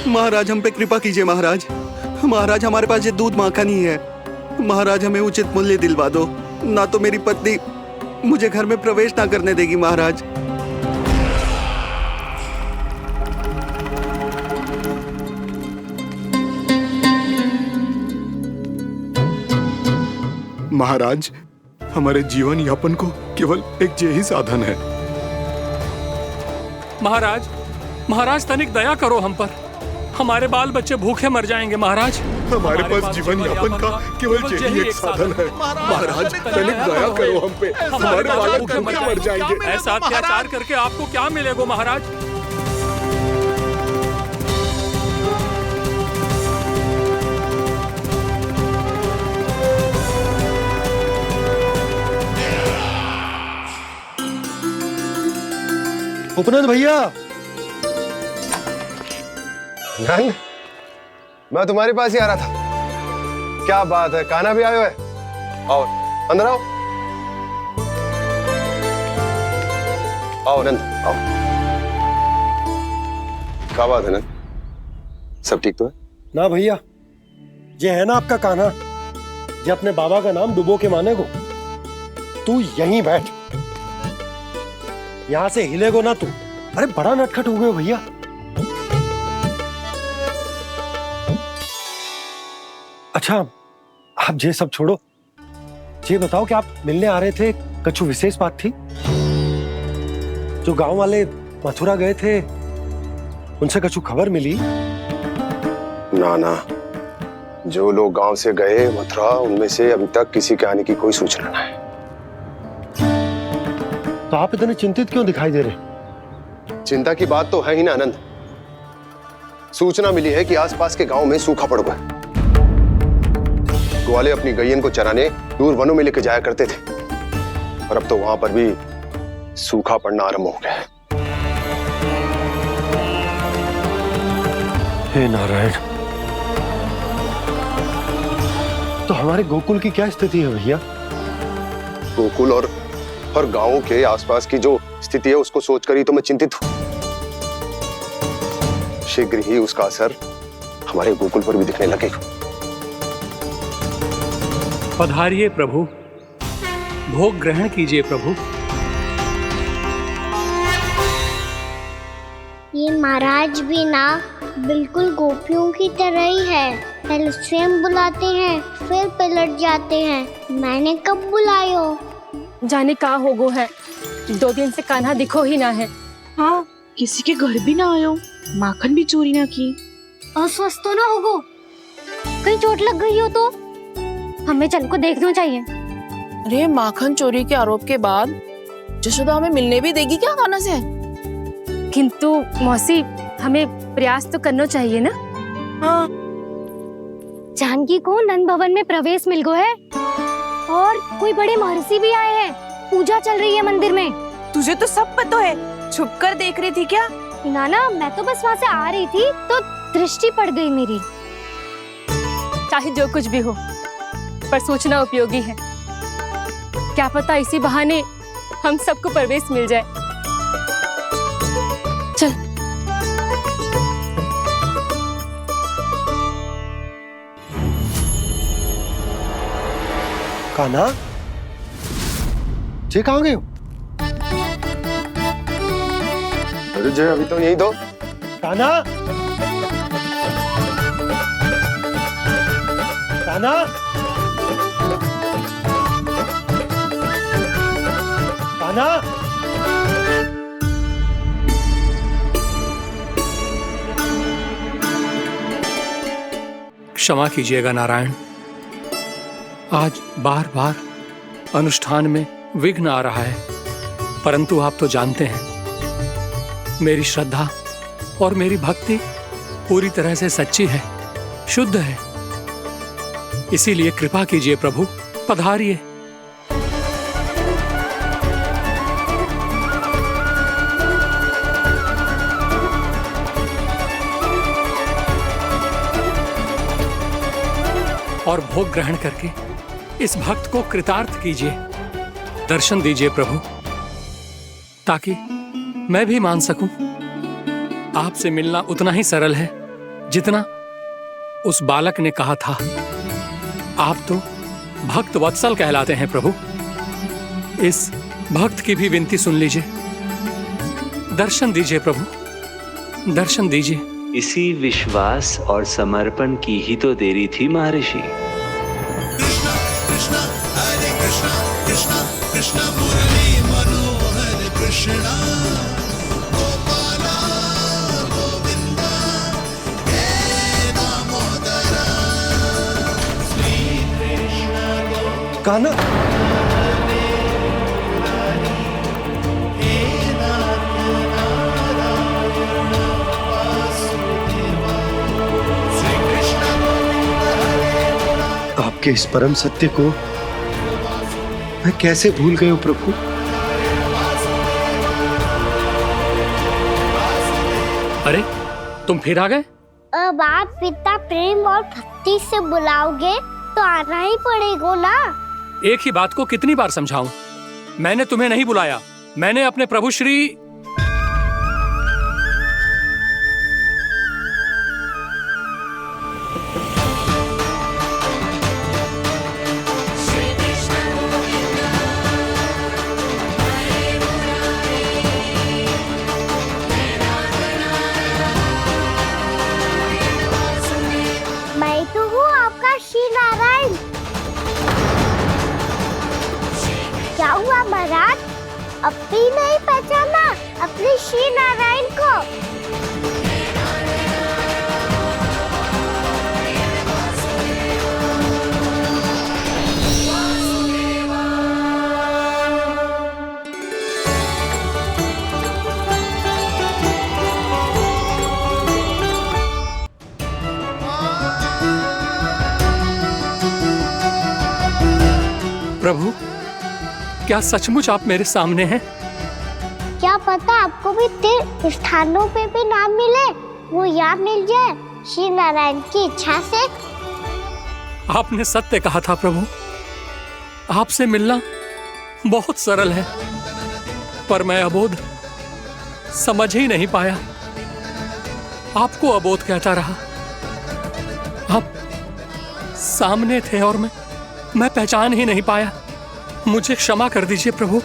महाराज हम पे कृपा कीजिए महाराज। महाराज हमारे पास ये दूध माखन ही है। महाराज हमें उचित मूल्य दिलवा दो, ना तो मेरी पत्नी मुझे घर में प्रवेश ना करने देगी। महाराज महाराज हमारे जीवन यापन को केवल एक यही साधन है। महाराज, महाराज तनिक दया करो हम पर। हमारे बाल बच्चे भूखे मर जाएंगे महाराज। हमारे पास जीवन यापन का केवल यही एक साधन है। महाराज तनिक दया करो हम पे, हमारे बालक भूखे मर जाएंगे। ऐसा अत्याचार करके आपको क्या मिलेगा महाराज? उपनंद भैया। नंद, मैं तुम्हारे पास ही आ रहा था। क्या बात है, कान्हा भी आयो है? आओ अंदर आओ। आओ नंद आओ। क्या बात है नंद, सब ठीक तो है? ना भैया, ये है ना आपका कान्हा, ये अपने बाबा का नाम डुबो के माने को। तू यहीं बैठ, यहां से हिलेगो ना तू। अरे बड़ा नटखट हो गए भैया। अच्छा आप ये सब छोड़ो, ये बताओ कि आप मिलने आ रहे थे, कछु विशेष बात थी? जो गांव वाले मथुरा गए थे उनसे कछु खबर मिली? ना ना, जो लोग गांव से गए मथुरा उनमें से अभी तक किसी के आने की कोई सूचना नहीं। तो आप इतने चिंतित क्यों दिखाई दे रहे? चिंता की बात तो है ही ना आनंद। सूचना मिली है कि आसपास के गांव में सूखा पड़ गया। ग्वाले अपनी गैयन को चराने दूर वनों में लेके जाया करते थे, और अब तो वहां पर भी सूखा पड़ना आरंभ हो गया है। हे नारायण, तो हमारे गोकुल की क्या स्थिति है भैया? गोकुल और गांवों के आसपास की जो स्थिति है उसको सोचकर ही तो मैं चिंतित हूं। शीघ्र ही उसका असर हमारे गोकुल पर भी दिखने लगेगा। पधारिए प्रभु, भोग ग्रहण कीजिए प्रभु। ये महाराज भी ना बिल्कुल गोपियों की तरह ही है। पहले स्वयं बुलाते हैं, फिर पलट जाते हैं। मैंने कब बुलाए हो? जाने का होगो है, 2 दिन से कान्हा दिखो ही ना है। हाँ, किसी के घर भी ना आयो, माखन भी चोरी ना की। अस्वस्थ तो ना होगो? कहीं चोट लग गई हो तो हमें चल को देखना चाहिए। अरे माखन चोरी के आरोप के बाद जशोदा हमें मिलने भी देगी क्या कान्हा से? किंतु मौसी, हमें प्रयास तो करना चाहिए ना। हाँ। जानकी को नंद भवन में प्रवेश मिल गया है और कोई बड़े महर्षि भी आए हैं। पूजा चल रही है मंदिर में। तुझे तो सब पता है, छुप कर देख रही थी क्या? ना, मैं तो बस वहाँ से आ रही थी तो दृष्टि पड़ गई मेरी। चाहे जो कुछ भी हो, पर सूचना उपयोगी है। क्या पता इसी बहाने हम सबको प्रवेश मिल जाए। चल। कान्हा, जे कहाँ गए हो? अरे जय, अभी तो यही दो। कान्हा, कान्हा, कान्हा। क्षमा कीजिएगा नारायण, आज बार बार अनुष्ठान में विघ्न आ रहा है, परंतु आप तो जानते हैं मेरी श्रद्धा और मेरी भक्ति पूरी तरह से सच्ची है, शुद्ध है। इसीलिए कृपा कीजिए प्रभु, पधारिए। और भोग ग्रहण करके इस भक्त को कृतार्थ कीजिए। दर्शन दीजिए प्रभु, ताकि मैं भी मान सकूं आपसे मिलना उतना ही सरल है जितना उस बालक ने कहा था। आप तो भक्त वत्सल कहलाते हैं प्रभु। इस भक्त की भी विनती सुन लीजिए। दर्शन दीजिए प्रभु, दर्शन दीजिए। इसी विश्वास और समर्पण की ही तो देरी थी महर्षि। कृष्णा कृष्णा हरे कृष्णा कृष्णा कृष्णा मुरली मनोहर कृष्णा गोपाला गोविंदा हे दामोदरा श्री कृष्ण कान्हा, आपके इस परम सत्य को मैं कैसे भूल गया हूं प्रभु। अरे तुम फिर आ गए? अब आप इतना प्रेम और भक्ति से बुलाओगे तो आना ही पड़ेगा ना। एक ही बात को कितनी बार समझाऊं? मैंने तुम्हें नहीं बुलाया, मैंने अपने प्रभु श्री मैं तो हूँ आपका श्री नारायण। क्या हुआ महाराज, अब भी नहीं पहचाना अपने श्री नारायण को? प्रभु, क्या सचमुच आप मेरे सामने हैं? क्या पता आपको भी तीर्थ स्थानों पे भी नाम मिले, वो यहाँ मिल जाए श्री नारायण की इच्छा से। आपने सत्य कहा था प्रभु, आपसे मिलना बहुत सरल है, पर मैं अबोध समझ ही नहीं पाया। आपको अबोध कहता रहा। आप सामने थे और मैं पहचान ही नहीं पाया। मुझे क्षमा कर दीजिए प्रभु,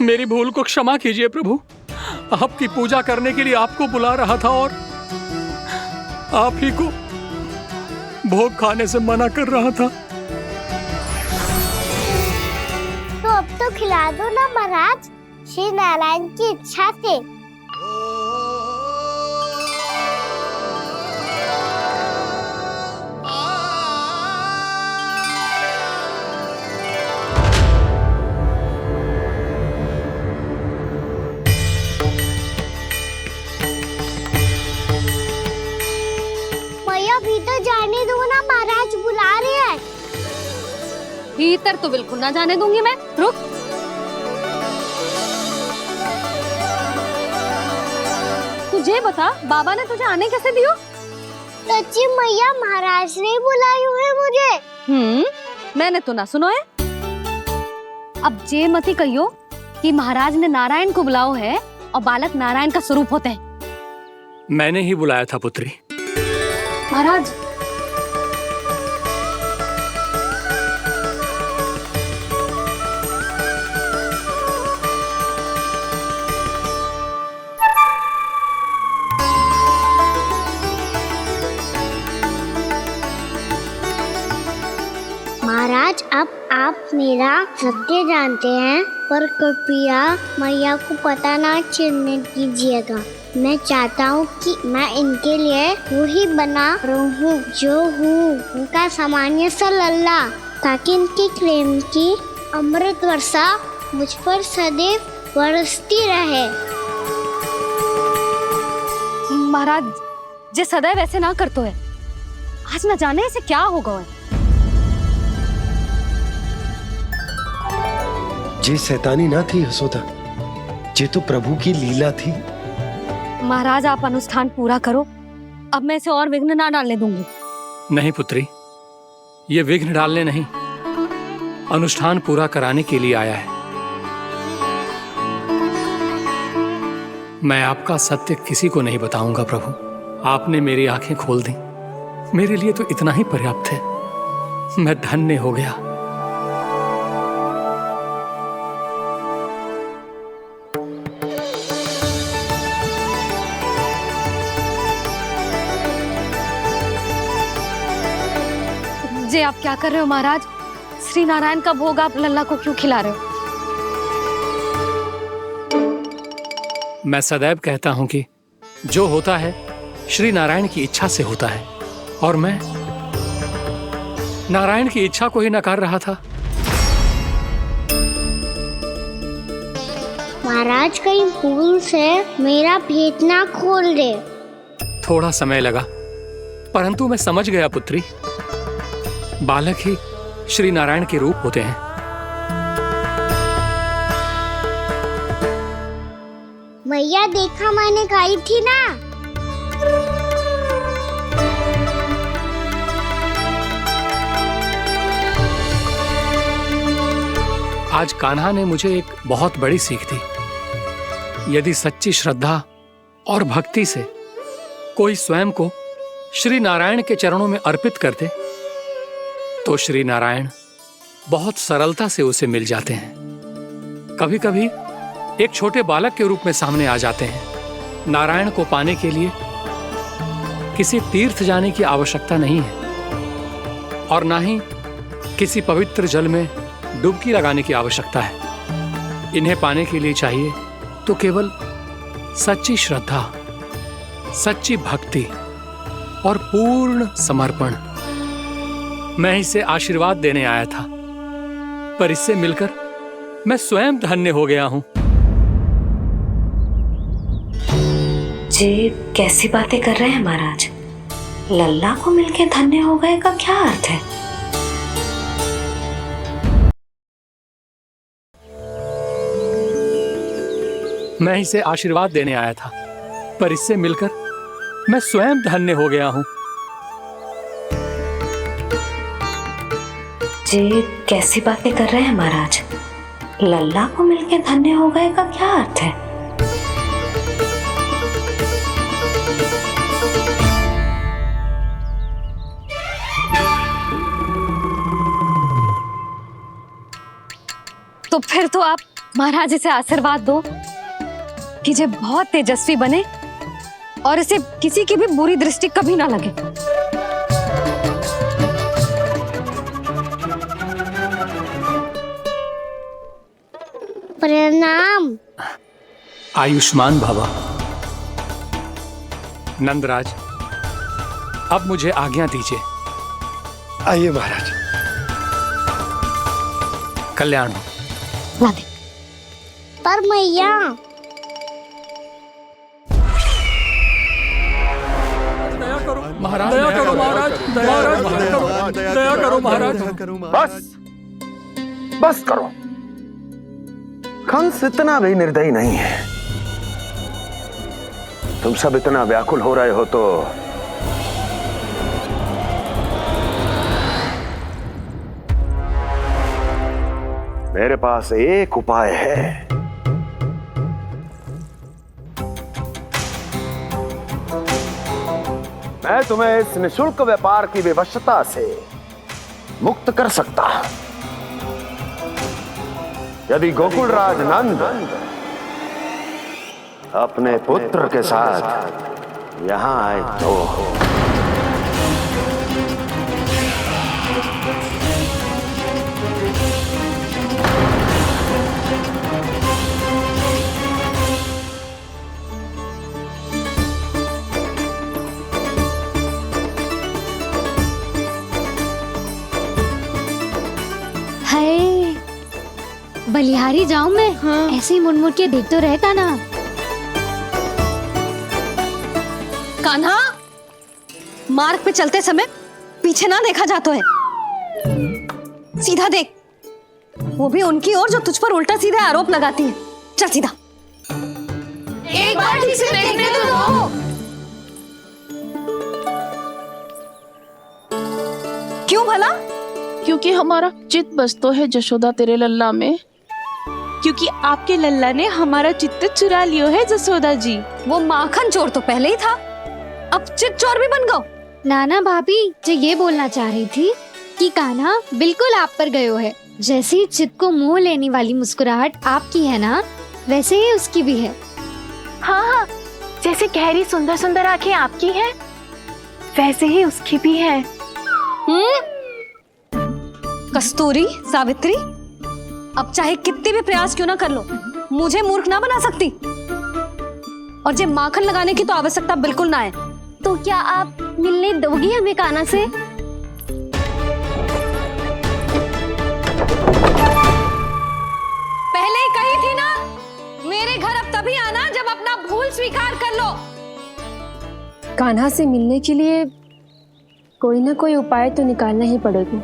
मेरी भूल को क्षमा कीजिए प्रभु। आपकी पूजा करने के लिए आपको बुला रहा था और आप ही को भोग खाने से मना कर रहा था। तो अब तो खिला दो ना महाराज, श्री नारायण की इच्छा से। भीतर जाने दो ना, महाराज बुला रहे हैं। भीतर तो बिल्कुल ना जाने दूंगी मैं। रुक। तुझे बता, बाबा ने तुझे आने कैसे दियो? सच्ची मैया, महाराज ने बुलाई हुई मुझे। मैंने तो ना सुनो है। अब जे मती कहियो कि महाराज ने नारायण को बुलाओ है और बालक नारायण का स्वरूप होते हैं। मैंने ही बुलाया था पुत्री। महाराज, महाराज अब आप मेरा सत्य जानते हैं, पर कृपया मैया को पता ना चलने दीजिएगा। मैं चाहता हूँ कि मैं इनके लिए वही बना रहूँ जो हूँ, उनका सामान्य सा लल्ला, ताकि इनके प्रेम की अमृत वर्षा मुझ पर सदैव बरसती रहे। महाराज जे सदैव ऐसे ना करतो है, आज न जाने इसे क्या होगा है। जे शैतानी ना थी यशोदा, जे तो प्रभु की लीला थी। महाराज आप अनुष्ठान पूरा करो, अब मैं इसे और विघ्न ना डालने दूंगी। नहीं पुत्री, ये विघ्न डालने नहीं, अनुष्ठान पूरा कराने के लिए आया है। मैं आपका सत्य किसी को नहीं बताऊंगा प्रभु। आपने मेरी आंखें खोल दी, मेरे लिए तो इतना ही पर्याप्त है। मैं धन्य हो गया। जे आप क्या कर रहे हो महाराज? श्री नारायण का भोग आप लल्ला को क्यों खिला रहे हो? मैं सदैव कहता हूं कि जो होता है श्री नारायण की इच्छा से होता है, और मैं नारायण की इच्छा को ही नकार रहा था। महाराज कहीं भूल से मेरा भेद ना खोल दे। थोड़ा समय लगा, परंतु मैं समझ गया पुत्री। बालक ही श्री नारायण के रूप होते हैं। मैया देखा, मैंने कही थी ना। आज कान्हा ने मुझे एक बहुत बड़ी सीख दी। यदि सच्ची श्रद्धा और भक्ति से कोई स्वयं को श्री नारायण के चरणों में अर्पित कर दे, तो श्री नारायण बहुत सरलता से उसे मिल जाते हैं। कभी कभी एक छोटे बालक के रूप में सामने आ जाते हैं। नारायण को पाने के लिए किसी तीर्थ जाने की आवश्यकता नहीं है, और ना ही किसी पवित्र जल में डुबकी लगाने की आवश्यकता है। इन्हें पाने के लिए चाहिए तो केवल सच्ची श्रद्धा, सच्ची भक्ति और पूर्ण समर्पण। मैं इसे आशीर्वाद देने आया था, पर इससे मिलकर मैं स्वयं धन्य हो गया हूं। जी कैसी बातें कर रहे हैं महाराज? लल्ला को मिलके धन्य हो गए का क्या अर्थ है? मैं इसे आशीर्वाद देने आया था, पर इससे मिलकर मैं स्वयं धन्य हो गया हूँ। ये कैसी बातें कर रहे हैं महाराज? लल्ला को मिलके धन्य हो गए का क्या अर्थ है? तो फिर तो आप महाराज से आशीर्वाद दो कि ये बहुत तेजस्वी बने और इसे किसी की भी बुरी दृष्टि कभी ना लगे। प्रणाम। आयुष्मान भव। नंदराज, अब मुझे आज्ञा दीजिए। आइए महाराज। कल्याण हो। पर मैया महाराज, दया करो महाराज, दया करो महाराज। बस करो। कंस इतना भी निर्दयी नहीं है। तुम सब इतना व्याकुल हो रहे हो तो मेरे पास एक उपाय है। मैं तुम्हें इस निशुल्क व्यापार की विवशता से मुक्त कर सकता हूं। यदि गोकुलराज नंद अपने पुत्र के साथ यहां आए तो हाय, बलिहारी जाऊं मैं? हाँ। ऐसे ही मुड़ के देख तो रहता ना। कान्हा, मार्ग पे चलते समय पीछे ना देखा जाता है, सीधा देख। वो भी उनकी ओर जो तुझ पर उल्टा सीधे आरोप लगाती है। चल सीधा। एक बार ठीक से देखने तो दो। क्यों भला? क्योंकि हमारा चित्त बसतो है जशोदा तेरे लल्ला में। क्योंकि आपके लल्ला ने हमारा चित्त चुरा लियो है जसोदा जी। वो माखन चोर तो पहले ही था, अब चित्त चोर भी बन गो। नाना भाभी जो ये बोलना चाह रही थी कि कान्हा बिल्कुल आप पर गयो है। जैसे ही चित्त को मोह लेने वाली मुस्कुराहट आपकी है ना, वैसे ही उसकी भी है। हाँ हाँ, जैसे गहरी सुंदर सुंदर आंखें आपकी हैं, वैसे ही उसकी भी है। कस्तूरी, सावित्री, अब चाहे कितने भी प्रयास क्यों ना कर लो, मुझे मूर्ख ना बना सकती। और जे माखन लगाने की तो आवश्यकता बिल्कुल ना है। तो क्या आप मिलने दोगी हमें कान्हा से? पहले ही कही थी ना, मेरे घर अब तभी आना जब अपना भूल स्वीकार कर लो। कान्हा से मिलने के लिए कोई ना कोई उपाय तो निकालना ही पड़ेगा।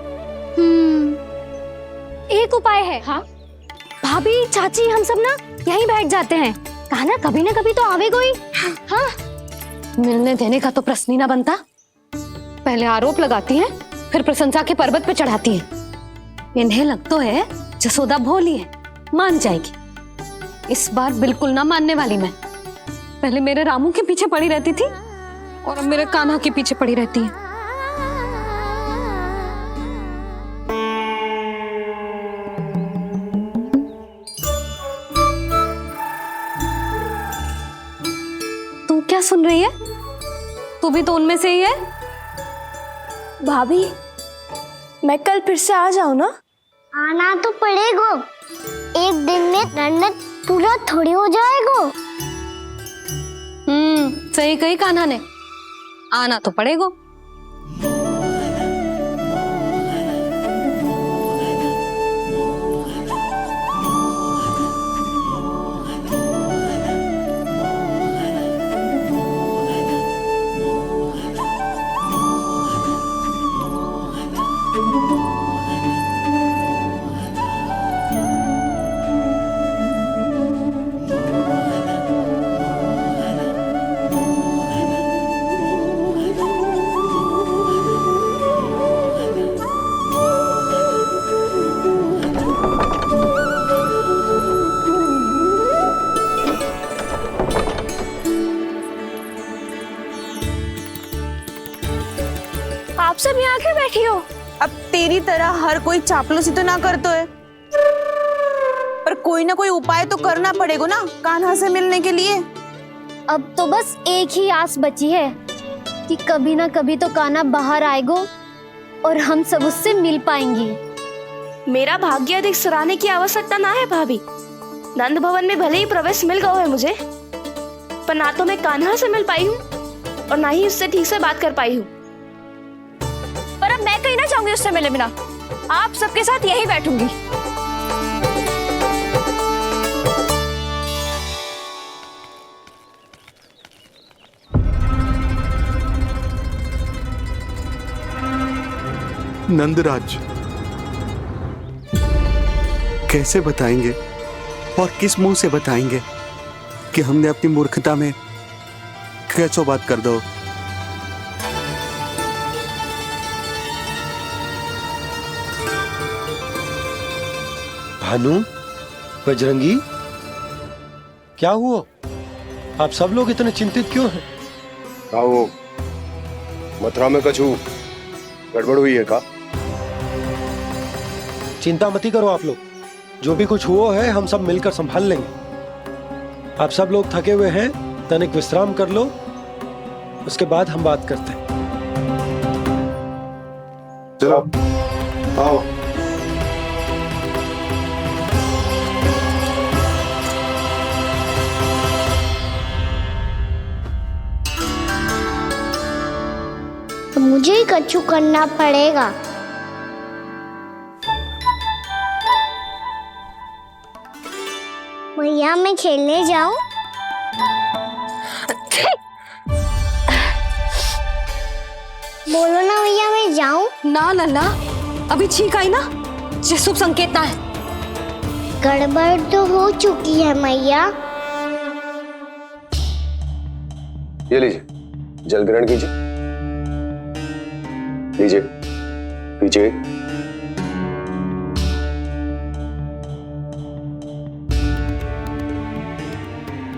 एक उपाय है। हाँ? भाभी, चाची, हम सब ना यहीं बैठ जाते हैं। कान्हा कभी ना कभी तो आवेगा ही। हाँ? मिलने देने का तो प्रश्न ही ना बनता। पहले आरोप लगाती हैं, फिर प्रशंसा के पर्वत पे चढ़ाती हैं। इन्हें लगता है जसोदा भोली है, मान जाएगी। इस बार बिल्कुल ना मानने वाली मैं। पहले मेरे रामू के पीछे पड़ी रहती थी और अब मेरे कान्हा के पीछे पड़ी रहती है। तू क्या सुन रही है? तू भी तो उनमें से ही है। भाभी, मैं कल फिर से आ जाऊं ना? आना तो पड़ेगा। एक दिन में रन्नत पूरा थोड़ी हो जाएगा। सही कही कान्हा ने, आना तो पड़ेगा। आप सब यहाँ आके बैठी हो? अब तेरी तरह हर कोई चापलूसी तो ना करतो है, पर कोई ना कोई उपाय तो करना पड़ेगा ना कान्हा से मिलने के लिए। अब तो बस एक ही आस बची है कि कभी ना कभी तो कान्हा बाहर आएगा और हम सब उससे मिल पाएंगे। मेरा भाग्य अधिक सराहने की आवश्यकता ना है भाभी। नंद भवन में भले ही प्रवेश मिल गया है मुझे, पर ना तो मैं कान्हा से मिल पाई हूँ और ना ही उससे ठीक से बात कर पाई हूँ। पर अब मैं कहीं ना जाऊंगी उससे मिले बिना, आप सबके साथ यहीं बैठूंगी। नंदराज, कैसे बताएंगे और किस मुंह से बताएंगे कि हमने अपनी मूर्खता में कैसो बात कर दो। भानु, बजरंगी, क्या हुआ? आप सब लोग इतने चिंतित क्यों हैं? क्या हो, मथुरा में कछु गड़बड़ हुई है का? चिंता मती करो आप लोग, जो भी कुछ हुआ है हम सब मिलकर संभाल लेंगे। आप सब लोग थके हुए हैं, तनिक विश्राम कर लो, उसके बाद हम बात करते हैं। चलो आओ। मुझे ही कछु करना पड़ेगा। मैया मैं खेलने जाऊं? बोलो ना मैया मैं जाऊं? ना लल्ला, अभी छींक आई ना, ये शुभ संकेत ना है। गड़बड़ तो हो चुकी है मैया। ये लीजिए, जल ग्रहण कीजिए। लीजिए, पीछे।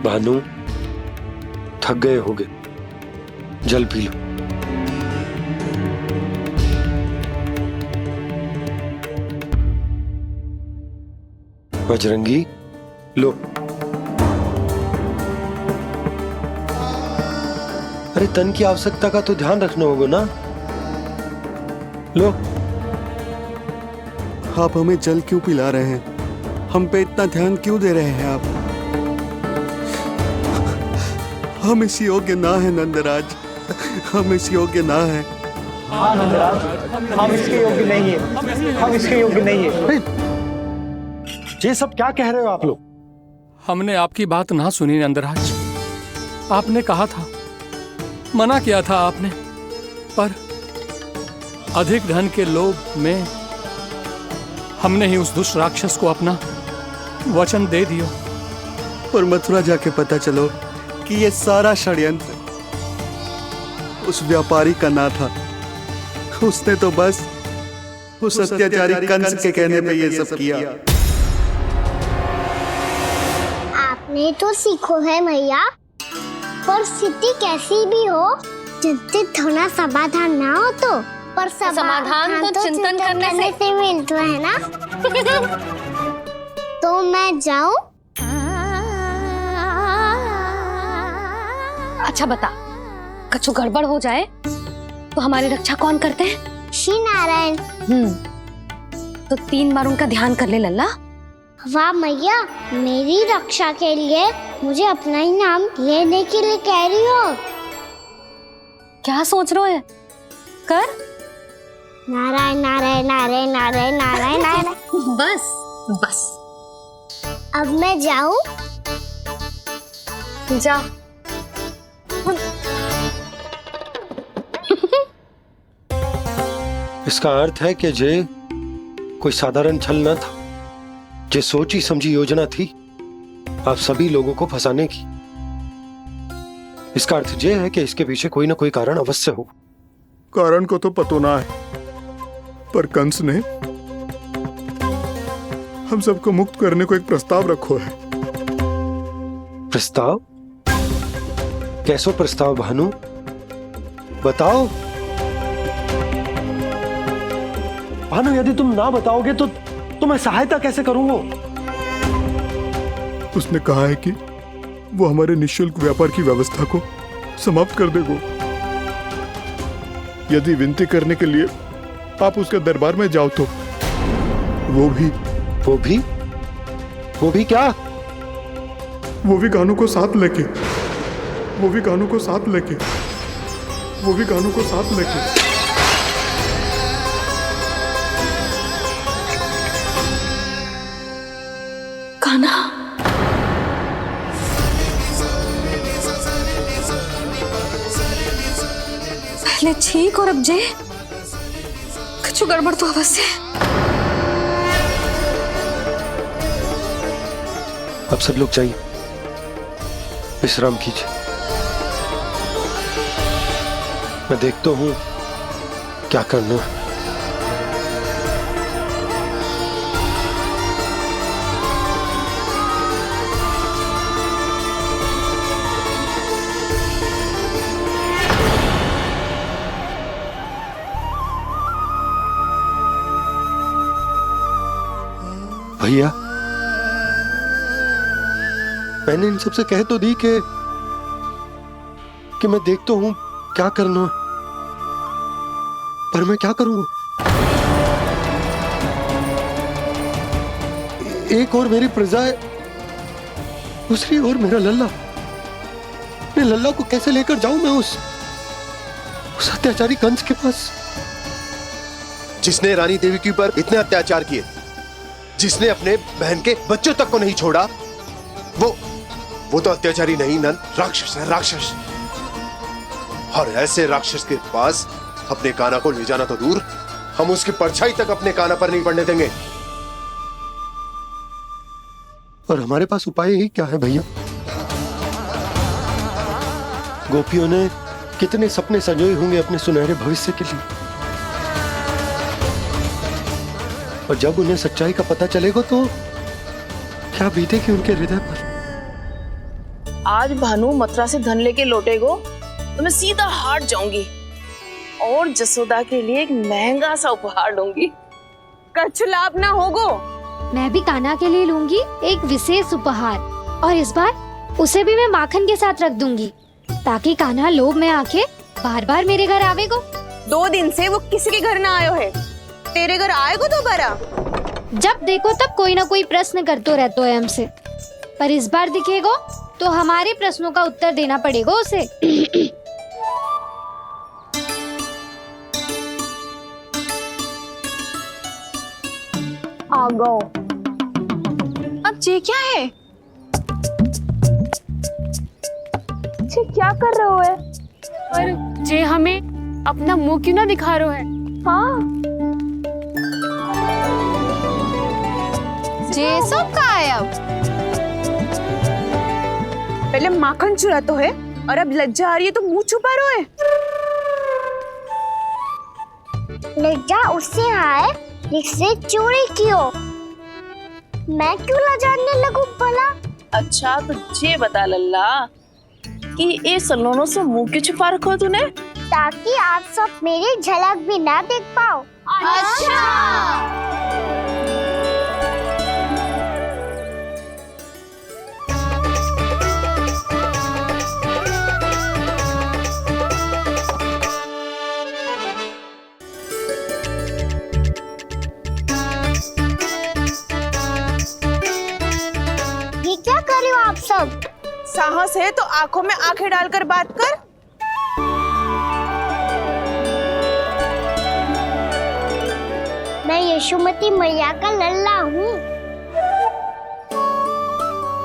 भानु, थक गए होगे, जल पी लो। बजरंगी, लो। अरे तन की आवश्यकता का तो ध्यान रखना होगा ना, लो। आप हमें जल क्यों पिला रहे हैं? हम पे इतना ध्यान क्यों दे रहे हैं आप? हम इस योग्य ना है नंदराज, हम इस योग्य ना है। हाँ नंदराज, हम इसके योग्य नहीं है, हम इसके योग्य नहीं है। ये सब क्या कह रहे हो आप लोग? हमने आपकी बात ना सुनी नंदराज। आपने कहा था, मना किया था आपने, पर अधिक धन के लोभ में हमने ही उस दुष्ट राक्षस को अपना वचन दे दिया। और मथुरा जाके पता चलो कि ये सारा षड्यंत्र उस व्यापारी का ना था। उसने तो बस उस अत्याचारी कंस के कहने पे ये सब किया। आपने तो सीखो है मैया, पर स्थिति कैसी भी हो, चिंतित होना समाधान ना हो तो, पर समाधान तो चिंतन करने से मिलता है ना। तो मैं जाऊं? अच्छा बता, कछु गड़बड़ हो जाए तो हमारी रक्षा कौन करते हैं? श्री नारायण। तो 3 बार उनका ध्यान कर ले लल्ला। वाह मैया, मेरी रक्षा के लिए मुझे अपना ही नाम लेने के लिए कह रही हो? क्या सोच रहे हो? कर। नारायण नारायण नारायण नारायण नारायण नारायण। बस बस। अब मैं जाऊं? जा। इसका अर्थ है कि जे कोई साधारण छल न था, जे सोची समझी योजना थी आप सभी लोगों को फंसाने की। इसका अर्थ ये है कि इसके पीछे कोई ना कोई कारण अवश्य हो। कारण को तो पतो ना है, पर कंस ने हम सबको मुक्त करने को एक प्रस्ताव रखो है। प्रस्ताव? कैसो प्रस्ताव भानु, बताओ। भानु यदि तुम ना बताओगे तो मैं सहायता कैसे करूंगा? उसने कहा है कि वो हमारे निःशुल्क व्यापार की व्यवस्था को समाप्त कर देगा। यदि विनती करने के लिए आप उसके दरबार में जाओ तो वो भी क्या? वो भी कानों को साथ लेके कान्हा, पहले ठीक और अब जे कुछ गड़बड़ तो अवश्य है। अब सब लोग जाइए, विश्राम कीजिए। मैं देखता हूं क्या करना है। भैया, मैंने इन सबसे कह तो दी कि मैं देखता हूं क्या करना है, पर मैं क्या करूंगा? एक और मेरी प्रजा है, दूसरी ओर मेरा लल्ला। मैं लल्ला को कैसे लेकर जाऊं मैं उस अत्याचारी कंस के पास, जिसने रानी देवी के ऊपर इतने अत्याचार किए, जिसने अपने बहन के बच्चों तक को नहीं छोड़ा, वो तो अत्याचारी नहीं नंद, राक्षस है, राक्षस। और ऐसे राक्षस के पास अपने कान्हा को ले जाना तो दूर, हम उसकी परछाई तक अपने कान्हा पर नहीं पड़ने देंगे। और हमारे पास उपाय ही क्या है भैया? गोपियों ने कितने सपने संजोए होंगे अपने सुनहरे भविष्य के लिए, और जब उन्हें सच्चाई का पता चलेगा तो क्या बीतेगी उनके हृदय पर? आज भानु मथुरा से धन लेके लौटेगो तो मैं सीधा हाट जाऊंगी और जसोदा के लिए एक महंगा सा उपहार लूंगी। कछु लाभ ना होगो। मैं भी कान्हा के लिए लूंगी एक विशेष उपहार, और इस बार उसे भी मैं माखन के साथ रख दूंगी, ताकि कान्हा लोभ में आके बार बार मेरे घर आवेगो। 2 दिन से वो किसी के घर ना आयो है, तेरे घर आएगो दोबारा? जब देखो तब कोई ना कोई प्रश्न करते रहते है हमसे, पर इस बार दिखेगो तो हमारे प्रश्नों का उत्तर देना पड़ेगा उसे। आ गो। अब ये क्या है? ये क्या कर रहे हो है? पर जे हमें अपना मुंह क्यों ना दिखा रहे है? हाँ, जे सब का है अब? पहले माखन चुरा तो है, और अब लज्जा आ रही है तो मुंह छुपा रहे है। लज्जा उससे है जिससे चोरी की हो। मैं क्यों लजाने लगूं भला? अच्छा तो ये बता लल्ला कि ये सलोनों से मुंह क्यों छुपा रखो तूने? ताकि आप सब मेरी झलक भी ना देख पाओ। अच्छा। ये क्या कर रहे हो आप सब? साहस है तो आंखों में आंखें डालकर बात कर। मैं यशोमती मैया का लल्ला हूँ।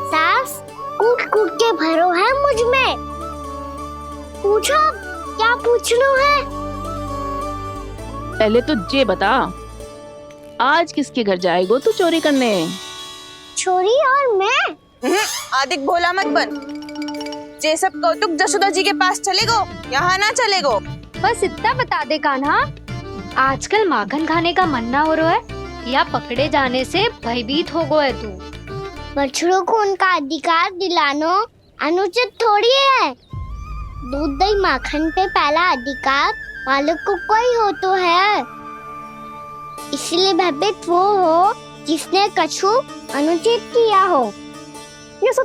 सास कूट कूट के भरो है मुझ में। पूछो क्या पूछना है? पहले तो ये बता, आज किसके घर जाएगो तू चोरी करने? छोरी और मैं? अधिक भोला मत बन। ये सब कौतुक जसोदा जी के पास चलेगो, यहाँ ना चलेगो। बस इतना बता दे कान्हा, आजकल माखन खाने का मन ना हो रहा है या पकड़े जाने से भयभीत हो गया है तू? बछड़ों को उनका अधिकार दिलाना अनुचित थोड़ी है। दूध दही माखन पे पहला अधिकार मालिक को कोई हो तो है। इसलिए भयभीत वो हो जिसने कछु अनुचित किया हो। ये सब